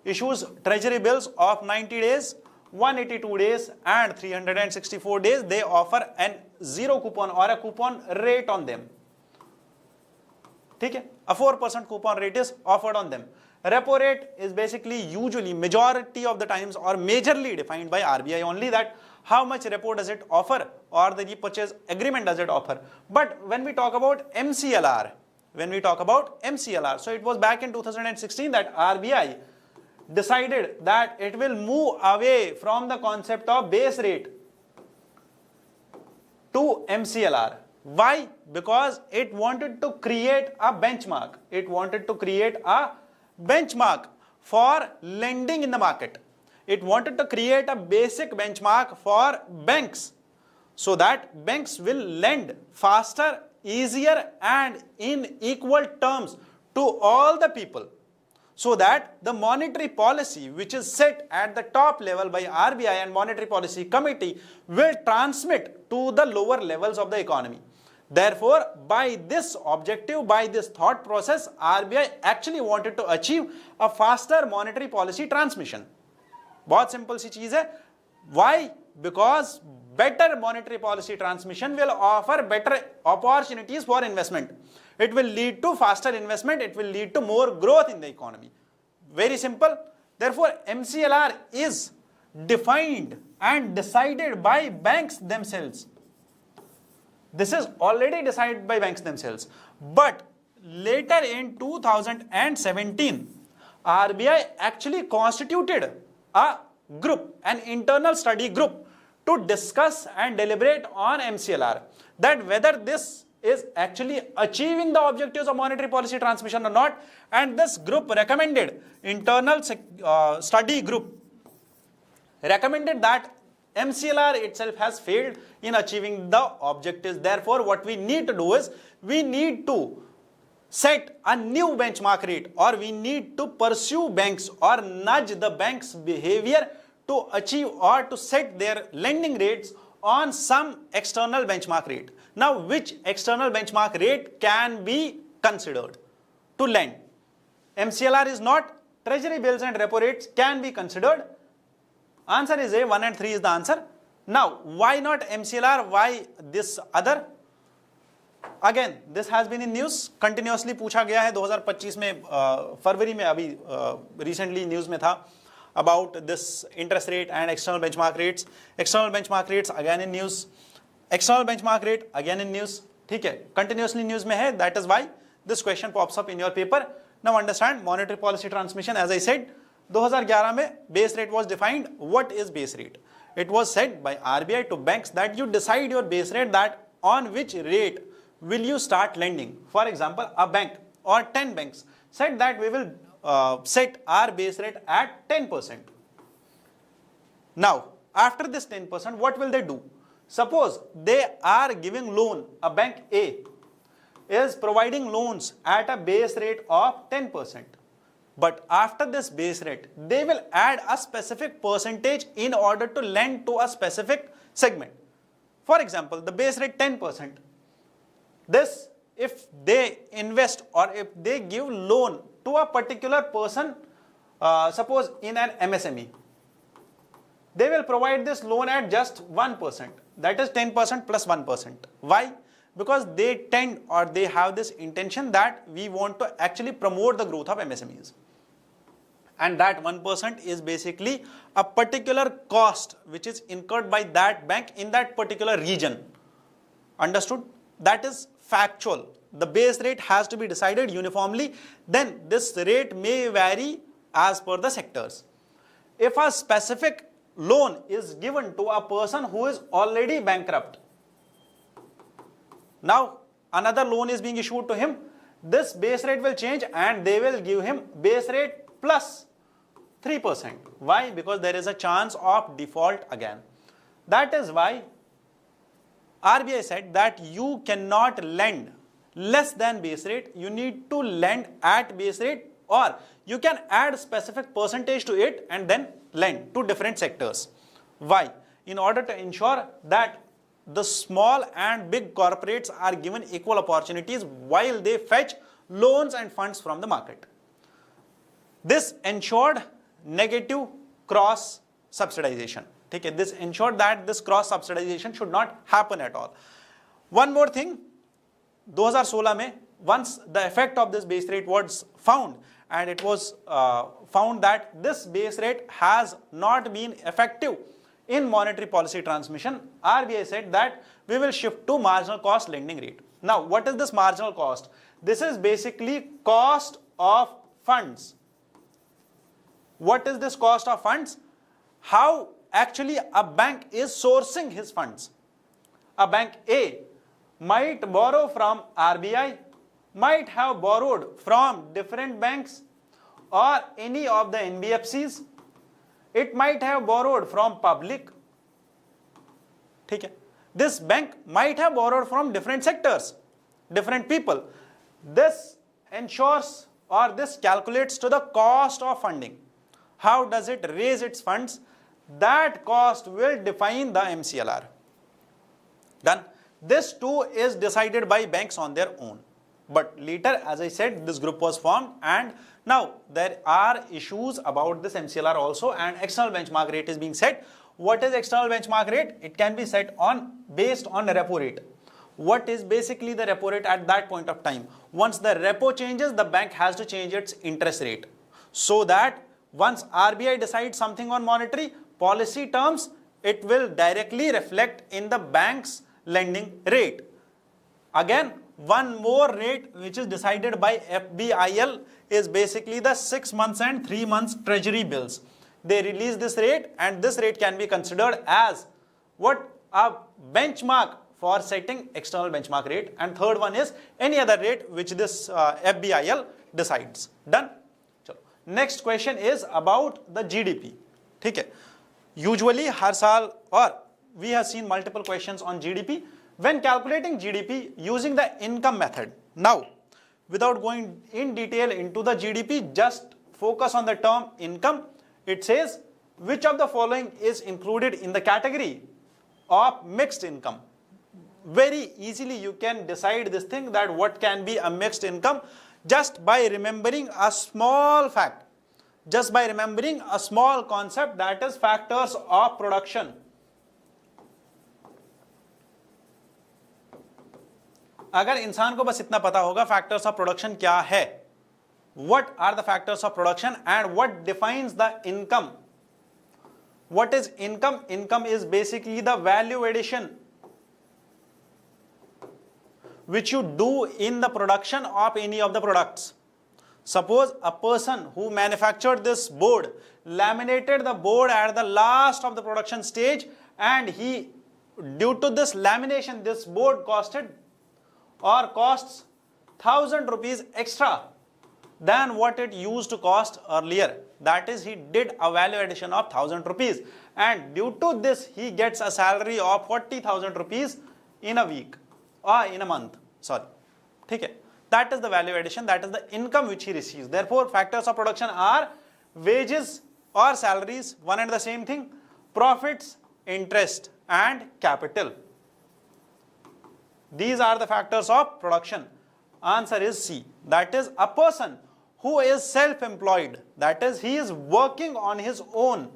issues treasury bills of 90 days, 182 days and 364 days. They offer an zero coupon or a coupon rate on them. ठीक है? A 4% coupon rate is offered on them. Repo rate is basically usually majority of the times or majorly defined by RBI only, that how much repo does it offer or the repurchase agreement does it offer. But when we talk about MCLR, so it was back in 2016 that RBI decided that it will move away from the concept of base rate to MCLR. Why? Because it wanted to create a benchmark. It wanted to create a benchmark for lending in the market. It wanted to create a basic benchmark for banks so that banks will lend faster, easier and in equal terms to all the people, so that the monetary policy which is set at the top level by RBI and Monetary Policy Committee will transmit to the lower levels of the economy. Therefore, by this objective, by this thought process, RBI actually wanted to achieve a faster monetary policy transmission. बहुत simple सी चीज है. Why? Because better monetary policy transmission will offer better opportunities for investment. It will lead to faster investment. It will lead to more growth in the economy. Very simple. Therefore, MCLR is defined and decided by banks themselves. This is already decided by banks themselves. But later in 2017, RBI actually constituted a group, an internal study group, to discuss and deliberate on MCLR, that whether this is actually achieving the objectives of monetary policy transmission or not. And this group recommended, internal study group recommended that MCLR itself has failed in achieving the objectives. Therefore, what we need to do is, we need to set a new benchmark rate, or we need to pursue banks or nudge the banks' behavior to achieve or to set their lending rates on some external benchmark rate. Now, which external benchmark rate can be considered to lend? MCLR is not, treasury bills and repo rates can be considered. Answer is A, 1 and 3 is the answer. Now, why not MCLR? Why this other? Again, this has been in news. Continuously पूछा गया है 2025 में, फरवरी में अभी recently news में था about this interest rate and external benchmark rates. External benchmark rates again in news. External benchmark rate again in news. ठीक है, continuously news में है. That is why this question pops up in your paper. Now understand monetary policy transmission. As I said, 2011 में base rate was defined. What is base rate? It was said by RBI to banks that you decide your base rate, that on which rate will you start lending? For example, a bank or 10 banks said that we will set our base rate at 10%. Now, after this 10%, what will they do? Suppose they are giving loan, a bank A is providing loans at a base rate of 10%. But after this base rate, they will add a specific percentage in order to lend to a specific segment. For example, the base rate 10%. This, if they invest or if they give loan to a particular person, suppose in an MSME, they will provide this loan at just 1%. That is 10% plus 1%. Why? Because they tend or they have this intention that we want to actually promote the growth of MSMEs. And that 1% is basically a particular cost which is incurred by that bank in that particular region. Understood? That is factual. The base rate has to be decided uniformly. Then this rate may vary as per the sectors. If a specific loan is given to a person who is already bankrupt, now another loan is being issued to him, this base rate will change and they will give him base rate plus 3%. Why? Because there is a chance of default again. That is why RBI said that you cannot lend less than base rate. You need to lend at base rate, or you can add specific percentage to it and then lend to different sectors. Why? In order to ensure that the small and big corporates are given equal opportunities while they fetch loans and funds from the market. This ensured negative cross subsidization. Okay, this ensured that this cross subsidization should not happen at all. One more thing, 2016 mein, once the effect of this base rate was found, and it was found that this base rate has not been effective in monetary policy transmission, RBI said that we will shift to marginal cost lending rate. Now, what is this marginal cost? This is basically cost of funds. What is this cost of funds? How actually a bank is sourcing his funds. A bank A might borrow from RBI, might have borrowed from different banks or any of the NBFCs. It might have borrowed from public. Okay. This bank might have borrowed from different sectors, different people. This ensures or this calculates to the cost of funding. How does it raise its funds? That cost will define the MCLR. Done. This too is decided by banks on their own. But later, as I said, this group was formed, and now there are issues about this MCLR also, and external benchmark rate is being set. What is external benchmark rate? It can be set on based on repo rate. What is basically the repo rate at that point of time? Once the repo changes, the bank has to change its interest rate, so that once RBI decides something on monetary policy terms, it will directly reflect in the bank's lending rate. Again, one more rate which is decided by FBIL is basically the 6 months and 3 months treasury bills. They release this rate, and this rate can be considered as what? A benchmark for setting external benchmark rate. And third one is any other rate which this FBIL decides. Done? Next question is about the GDP. Okay. Usually har saal, or we have seen multiple questions on GDP. When calculating GDP using the income method. Now, without going in detail into the GDP, just focus on the term income. It says which of the following is included in the category of mixed income. Very easily you can decide this thing, that what can be a mixed income, just by remembering a small fact, just by remembering a small concept, that is factors of production. अगर इंसान को बस इतना पता होगा factors of production क्या है, what are the factors of production and what defines the income. What is income? Income is basically the value addition which you do in the production of any of the products. Suppose a person who manufactured this board laminated the board at the last of the production stage, and due to this lamination, this board costed or costs 1000 rupees extra than what it used to cost earlier. That is, he did a value addition of 1000 rupees, and due to this he gets a salary of 40,000 rupees in a week or in a month, sorry. ठीक है, that is the value addition, that is the income which he receives. Therefore factors of production are wages or salaries, one and the same thing, profits, interest and capital. These are the factors of production. Answer is C. That is, a person who is self-employed, that is, he is working on his own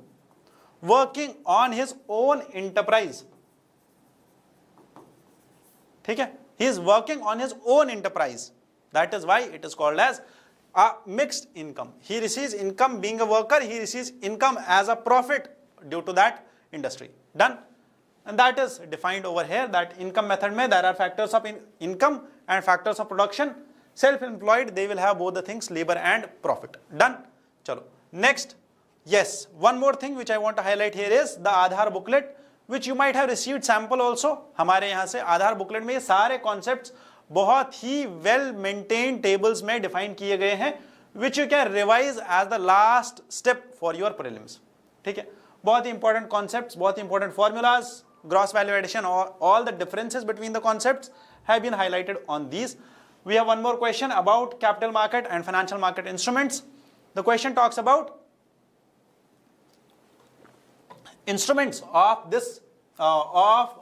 enterprise. ठीक है, he is working on his own enterprise. That is why it is called as a mixed income. He receives income being a worker, he receives income as a profit due to that industry. Done. And that is defined over here, that income method mein there are factors of income and factors of production. Self-employed, they will have both the things, labor and profit. Done. Chalo. Next, yes, one more thing which I want to highlight here is the Aadhaar booklet, which you might have received sample also. हमारे यहाँ से आधार booklet में ये सारे concepts बहुत ही well maintained tables में define किए गए हैं, which you can revise as the last step for your prelims. ठीक है, बहुत ही important concepts, बहुत ही important formulas, gross value addition, all the differences between the concepts have been highlighted on these. We have one more question about capital market and financial market instruments. The question talks about instruments of this of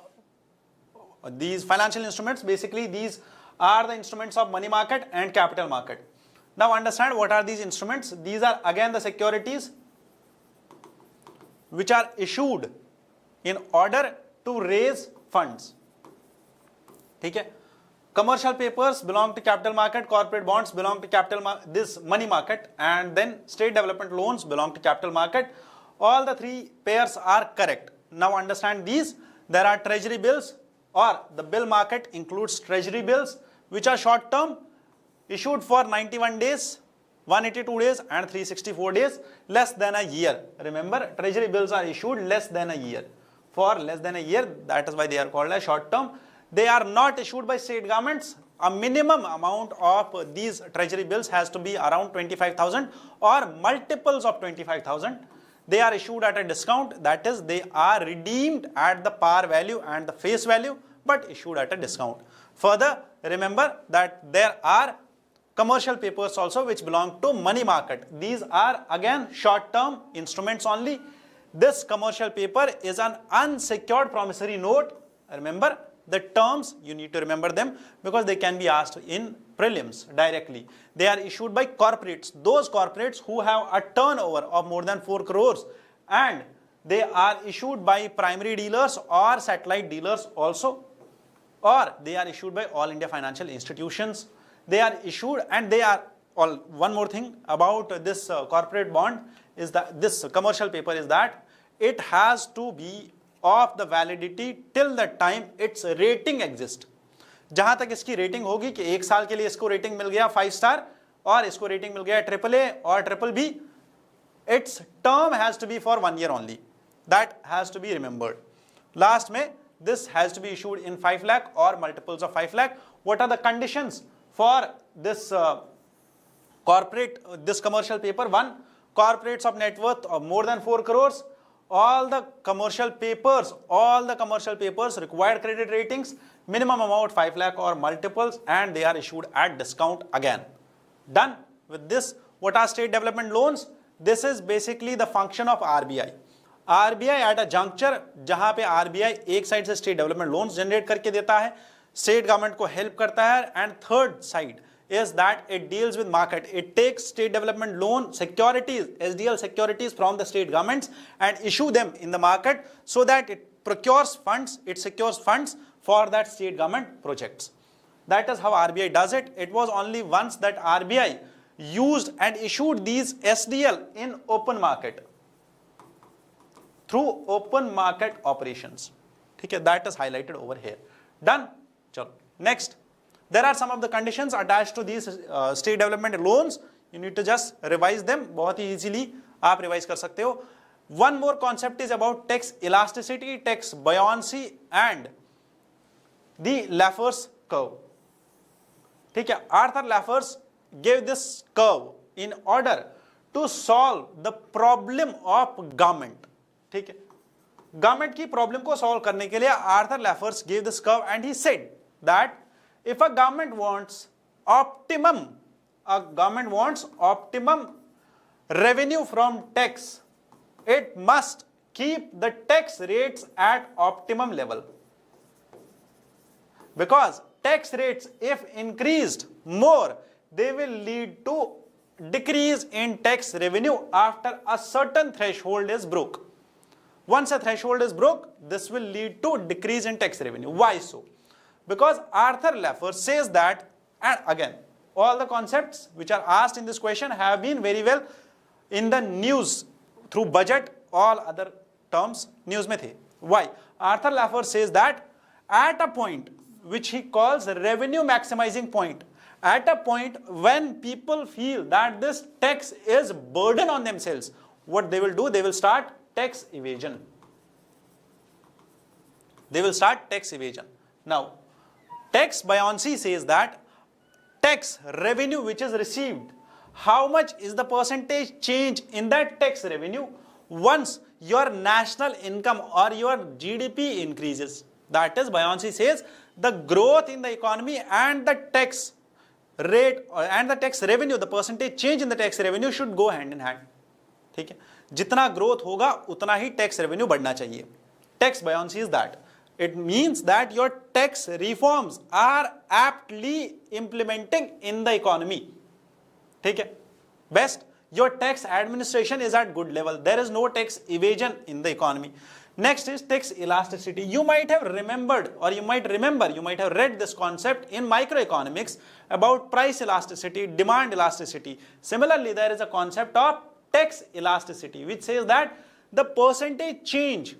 these financial instruments. Basically these are the instruments of money market and capital market. Now understand what are these instruments. These are again the securities which are issued in order to raise funds. ठीक है, commercial papers belong to capital market, corporate bonds belong to this money market, and then state development loans belong to capital market. All the three pairs are correct. Now understand these. There are treasury bills, or the bill market includes treasury bills which are short term, issued for 91 days, 182 days and 364 days, less than a year. Remember, treasury bills are issued less than a year. For less than a year, that is why they are called as short term. They are not issued by state governments. A minimum amount of these treasury bills has to be around 25,000 or multiples of 25,000. They are issued at a discount, that is, they are redeemed at the par value and the face value, but issued at a discount. Further, remember that there are commercial papers also which belong to money market. These are again short term instruments only. This commercial paper is an unsecured promissory note. Remember the terms, you need to remember them because they can be asked in prelims directly. They are issued by corporates, those corporates who have a turnover of more than 4 crores, and they are issued by primary dealers or satellite dealers also, or they are issued by all India financial institutions. They are issued, and they are all. One more thing about this corporate bond is that this commercial paper is that it has to be of the validity till the time its rating exists. जहां तक इसकी rating होगी कि 1 साल के लिए इसको rating मिल गया 5 स्टार और इसको रेटिंग मिल गया AAA और BBB, its term has to be for 1 year only. That has to be remembered. Last में this has to be issued in 5 lakh or multiples of 5 lakh. What are the conditions for this this commercial paper? 1, corporates of net worth of more than 4 crores. All the commercial papers required credit ratings, minimum amount 5 lakh or multiples, and they are issued at discount again. Done with this. What are state development loans? This is basically the function of RBI. RBI at a juncture जहां पे RBI एक side से state development loans generate करके देता है, state government को help करता है, and third side is that it deals with market. It takes state development loan securities, SDL securities from the state governments and issue them in the market so that it procures funds, it secures funds for that state government projects. That is how RBI does it. It was only once that RBI used and issued these SDL in open market through open market operations. Okay, that is highlighted over here. Done. Chalo. Next. There are some of the conditions attached to these state development loans. You need to just revise them. बहुत ही easily आप revise कर सकते हो. One more concept is about tax elasticity, tax buoyancy, and the Laffer's curve. ठीक है, Arthur लैफर्स gave this curve in order to solve the problem of government. ठीक है, government की प्रॉब्लम को सॉल्व करने के लिए Arthur लैफर्स gave this curve and he said that if a government wants optimum revenue from tax, it must keep the tax rates at optimum level, because tax rates if increased more, they will lead to decrease in tax revenue after a certain threshold is broke. Once a threshold is broke, this will lead to decrease in tax revenue. Why so? Because Arthur Laffer says that, and again, all the concepts which are asked in this question have been very well in the news through budget, all other terms news mein the. Why? Arthur Laffer says that at a point which he calls revenue maximizing point, at a point when people feel that this tax is burden on themselves, what they will do, they will start tax evasion. They will start tax evasion. Now, tax buoyancy says that tax revenue which is received, how much is the percentage change in that tax revenue once your national income or your GDP increases. That is, buoyancy says the growth in the economy and the tax rate and the tax revenue, the percentage change in the tax revenue should go hand in hand. ठीक है, जितना growth होगा उतना ही tax revenue बढ़ना चाहिए. Tax buoyancy is that. It means that your tax reforms are aptly implementing in the economy. ठीक है, best, your tax administration is at good level. There is no tax evasion in the economy. Next is tax elasticity. You might have remembered, or you might have read this concept in microeconomics about price elasticity, demand elasticity. Similarly, there is a concept of tax elasticity which says that the percentage change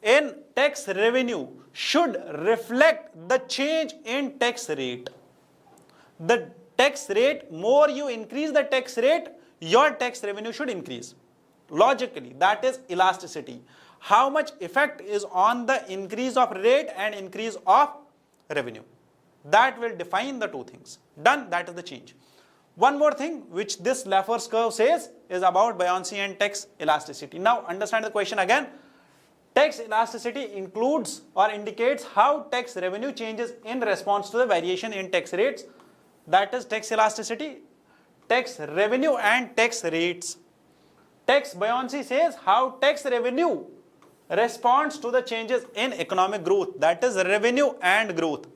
in tax revenue should reflect the change in tax rate. The tax rate, more you increase the tax rate, your tax revenue should increase. Logically, that is elasticity. How much effect is on the increase of rate and increase of revenue. That will define the two things. Done, that is the change. One more thing which this Laffer's curve says is about buoyancy and tax elasticity. Now understand the question again. Tax elasticity includes or indicates how tax revenue changes in response to the variation in tax rates. That is tax elasticity, tax revenue and tax rates. Tax buoyancy says how tax revenue responds to the changes in economic growth. That is revenue and growth.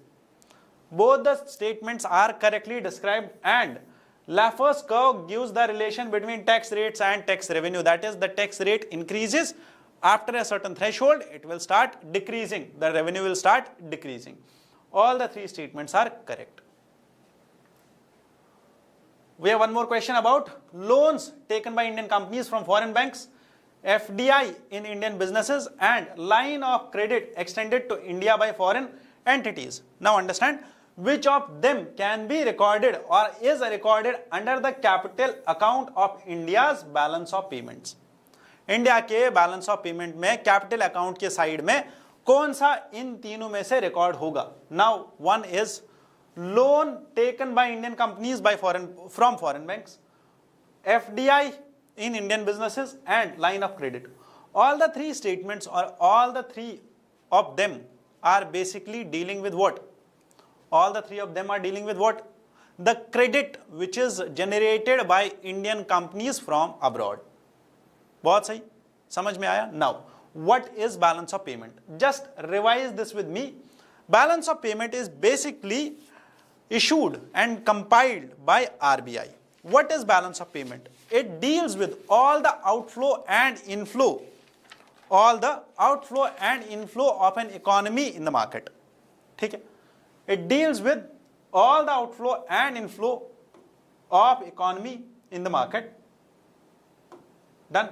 Both the statements are correctly described, and Laffer's curve gives the relation between tax rates and tax revenue. That is, the tax rate increases. After a certain threshold, it will start decreasing. The revenue will start decreasing. All the three statements are correct. We have one more question about loans taken by Indian companies from foreign banks, FDI in Indian businesses, and line of credit extended to India by foreign entities. Now understand, which of them can be recorded or is recorded under the capital account of India's balance of payments. India के balance of payment में capital account के side में कौन सा इन तीनों में से रिकॉर्ड होगा? Now one is loan taken by Indian companies by from foreign banks, FDI in Indian businesses, and line of credit. All the three statements or all the three of them are basically dealing with what? All the three of them are dealing with what? The credit which is generated by Indian companies from abroad. बहुत सही, समझ में आया? Now, what is balance of payment? Just revise this with me. Balance of payment is basically issued and compiled by RBI. What is balance of payment? It deals with all the outflow and inflow, of an economy in the market. ठीक है? It deals with all the outflow and inflow of economy in the market. Done.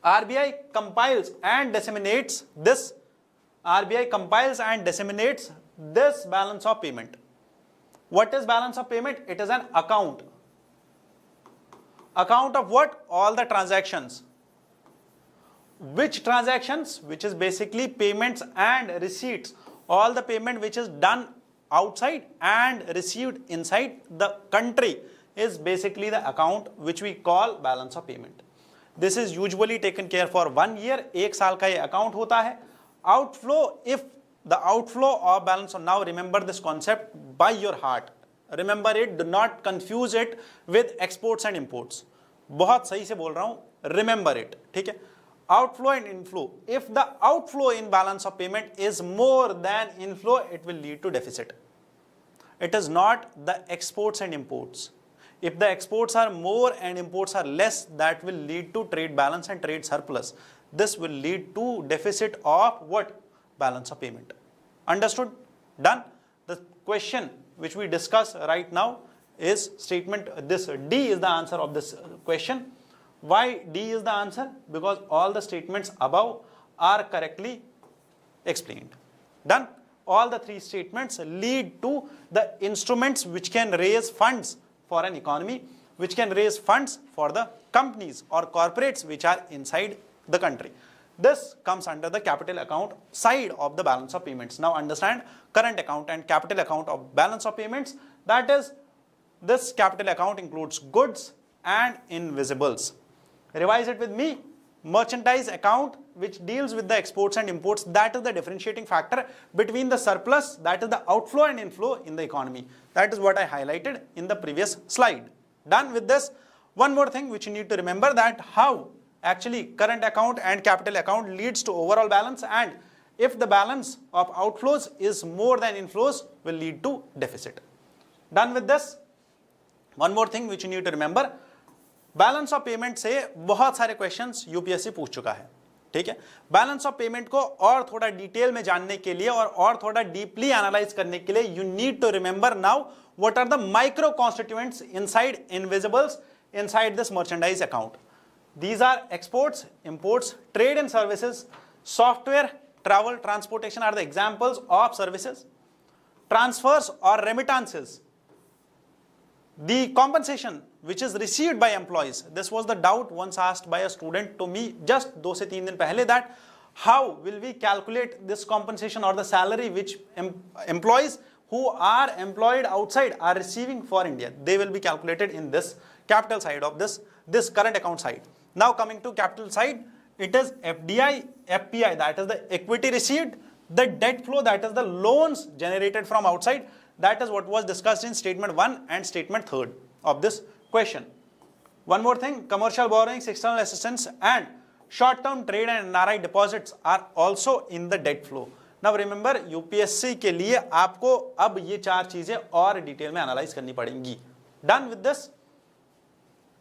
RBI compiles and disseminates this. RBI compiles and disseminates this balance of payment. What is balance of payment? It is an account. Account of what? All the transactions. Which transactions? Which is basically payments and receipts. All the payment which is done outside and received inside the country is basically the account which we call balance of payment. This is usually taken care for 1 year, एक साल का ये account होता है. Outflow, if the outflow of balance, so now remember this concept by your heart. Remember it, do not confuse it with exports and imports. बहुत सही से बोल रहा हूँ, remember it, ठीक है? Outflow and inflow. If the outflow in balance of payment is more than inflow, it will lead to deficit. It is not the exports and imports. If the exports are more and imports are less, that will lead to trade balance and trade surplus. This will lead to deficit of what? Balance of payment. Understood? Done? The question which we discuss right now is statement, this D is the answer of this question. Why D is the answer? Because all the statements above are correctly explained. Done? All the three statements lead to the instruments which can raise funds for an economy, which can raise funds for the companies or corporates which are inside the country. This comes under the capital account side of the balance of payments. Now understand current account and capital account of balance of payments. That is, this capital account includes goods and invisibles. Revise it with me. Merchandise account, which deals with the exports and imports, that is the differentiating factor between the surplus, that is the outflow and inflow in the economy. That is what I highlighted in the previous slide. Done with this. One more thing which you need to remember, that how actually current account and capital account leads to overall balance, and if the balance of outflows is more than inflows, will lead to deficit. Done with this. One more thing which you need to remember, balance of payment से बहुत सारे questions UPSC पूछ चुका है, ठीक है? Balance of payment को और थोड़ा डिटेल में जानने के लिए और थोड़ा डीपली एनालाइज करने के लिए you need to remember now what are the micro constituents inside invisibles inside this merchandise account. These are exports, imports, trade and services, software, travel, transportation are the examples of services, transfers और remittances, the compensation which is received by employees. This was the doubt once asked by a student to me just 2 से 3 दिन पहले, that how will we calculate this compensation or the salary which employees who are employed outside are receiving for India. They will be calculated in this capital side of this current account side. Now coming to capital side, it is FDI, FPI, that is the equity received, the debt flow, that is the loans generated from outside. That is what was discussed in statement 1 and statement 3 of this question. One more thing, commercial borrowings, external assistance and short-term trade and NRI deposits are also in the debt flow. Now remember, UPSC के लिए आपको अब ये 4 चीजें और detail में analyse करनी पड़ेंगी. Done with this.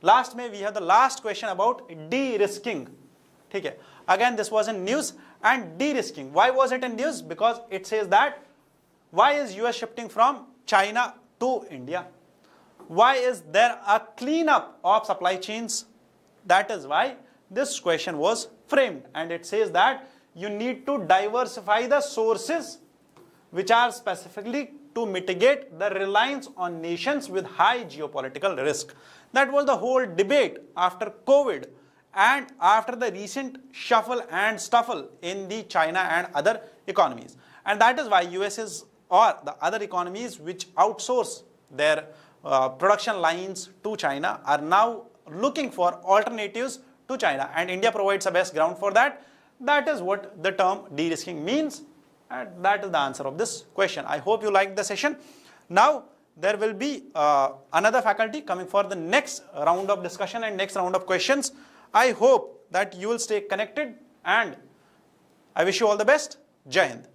Last में we have the last question about de-risking. ठीक है? Again, this was in news, and de-risking. Why was it in news? Because it says that why is US shifting from China to India? Why is there a cleanup of supply chains? That is why this question was framed, and it says that you need to diversify the sources which are specifically to mitigate the reliance on nations with high geopolitical risk. That was the whole debate after COVID and after the recent shuffle and stuffle in the China and other economies. And that is why US is, or the other economies which outsource their production lines to China, are now looking for alternatives to China, and India provides the best ground for that. That is what the term de-risking means, and that is the answer of this question. I hope you liked the session. Now there will be another faculty coming for the next round of discussion and next round of questions. I hope that you will stay connected, and I wish you all the best. Jai Hind.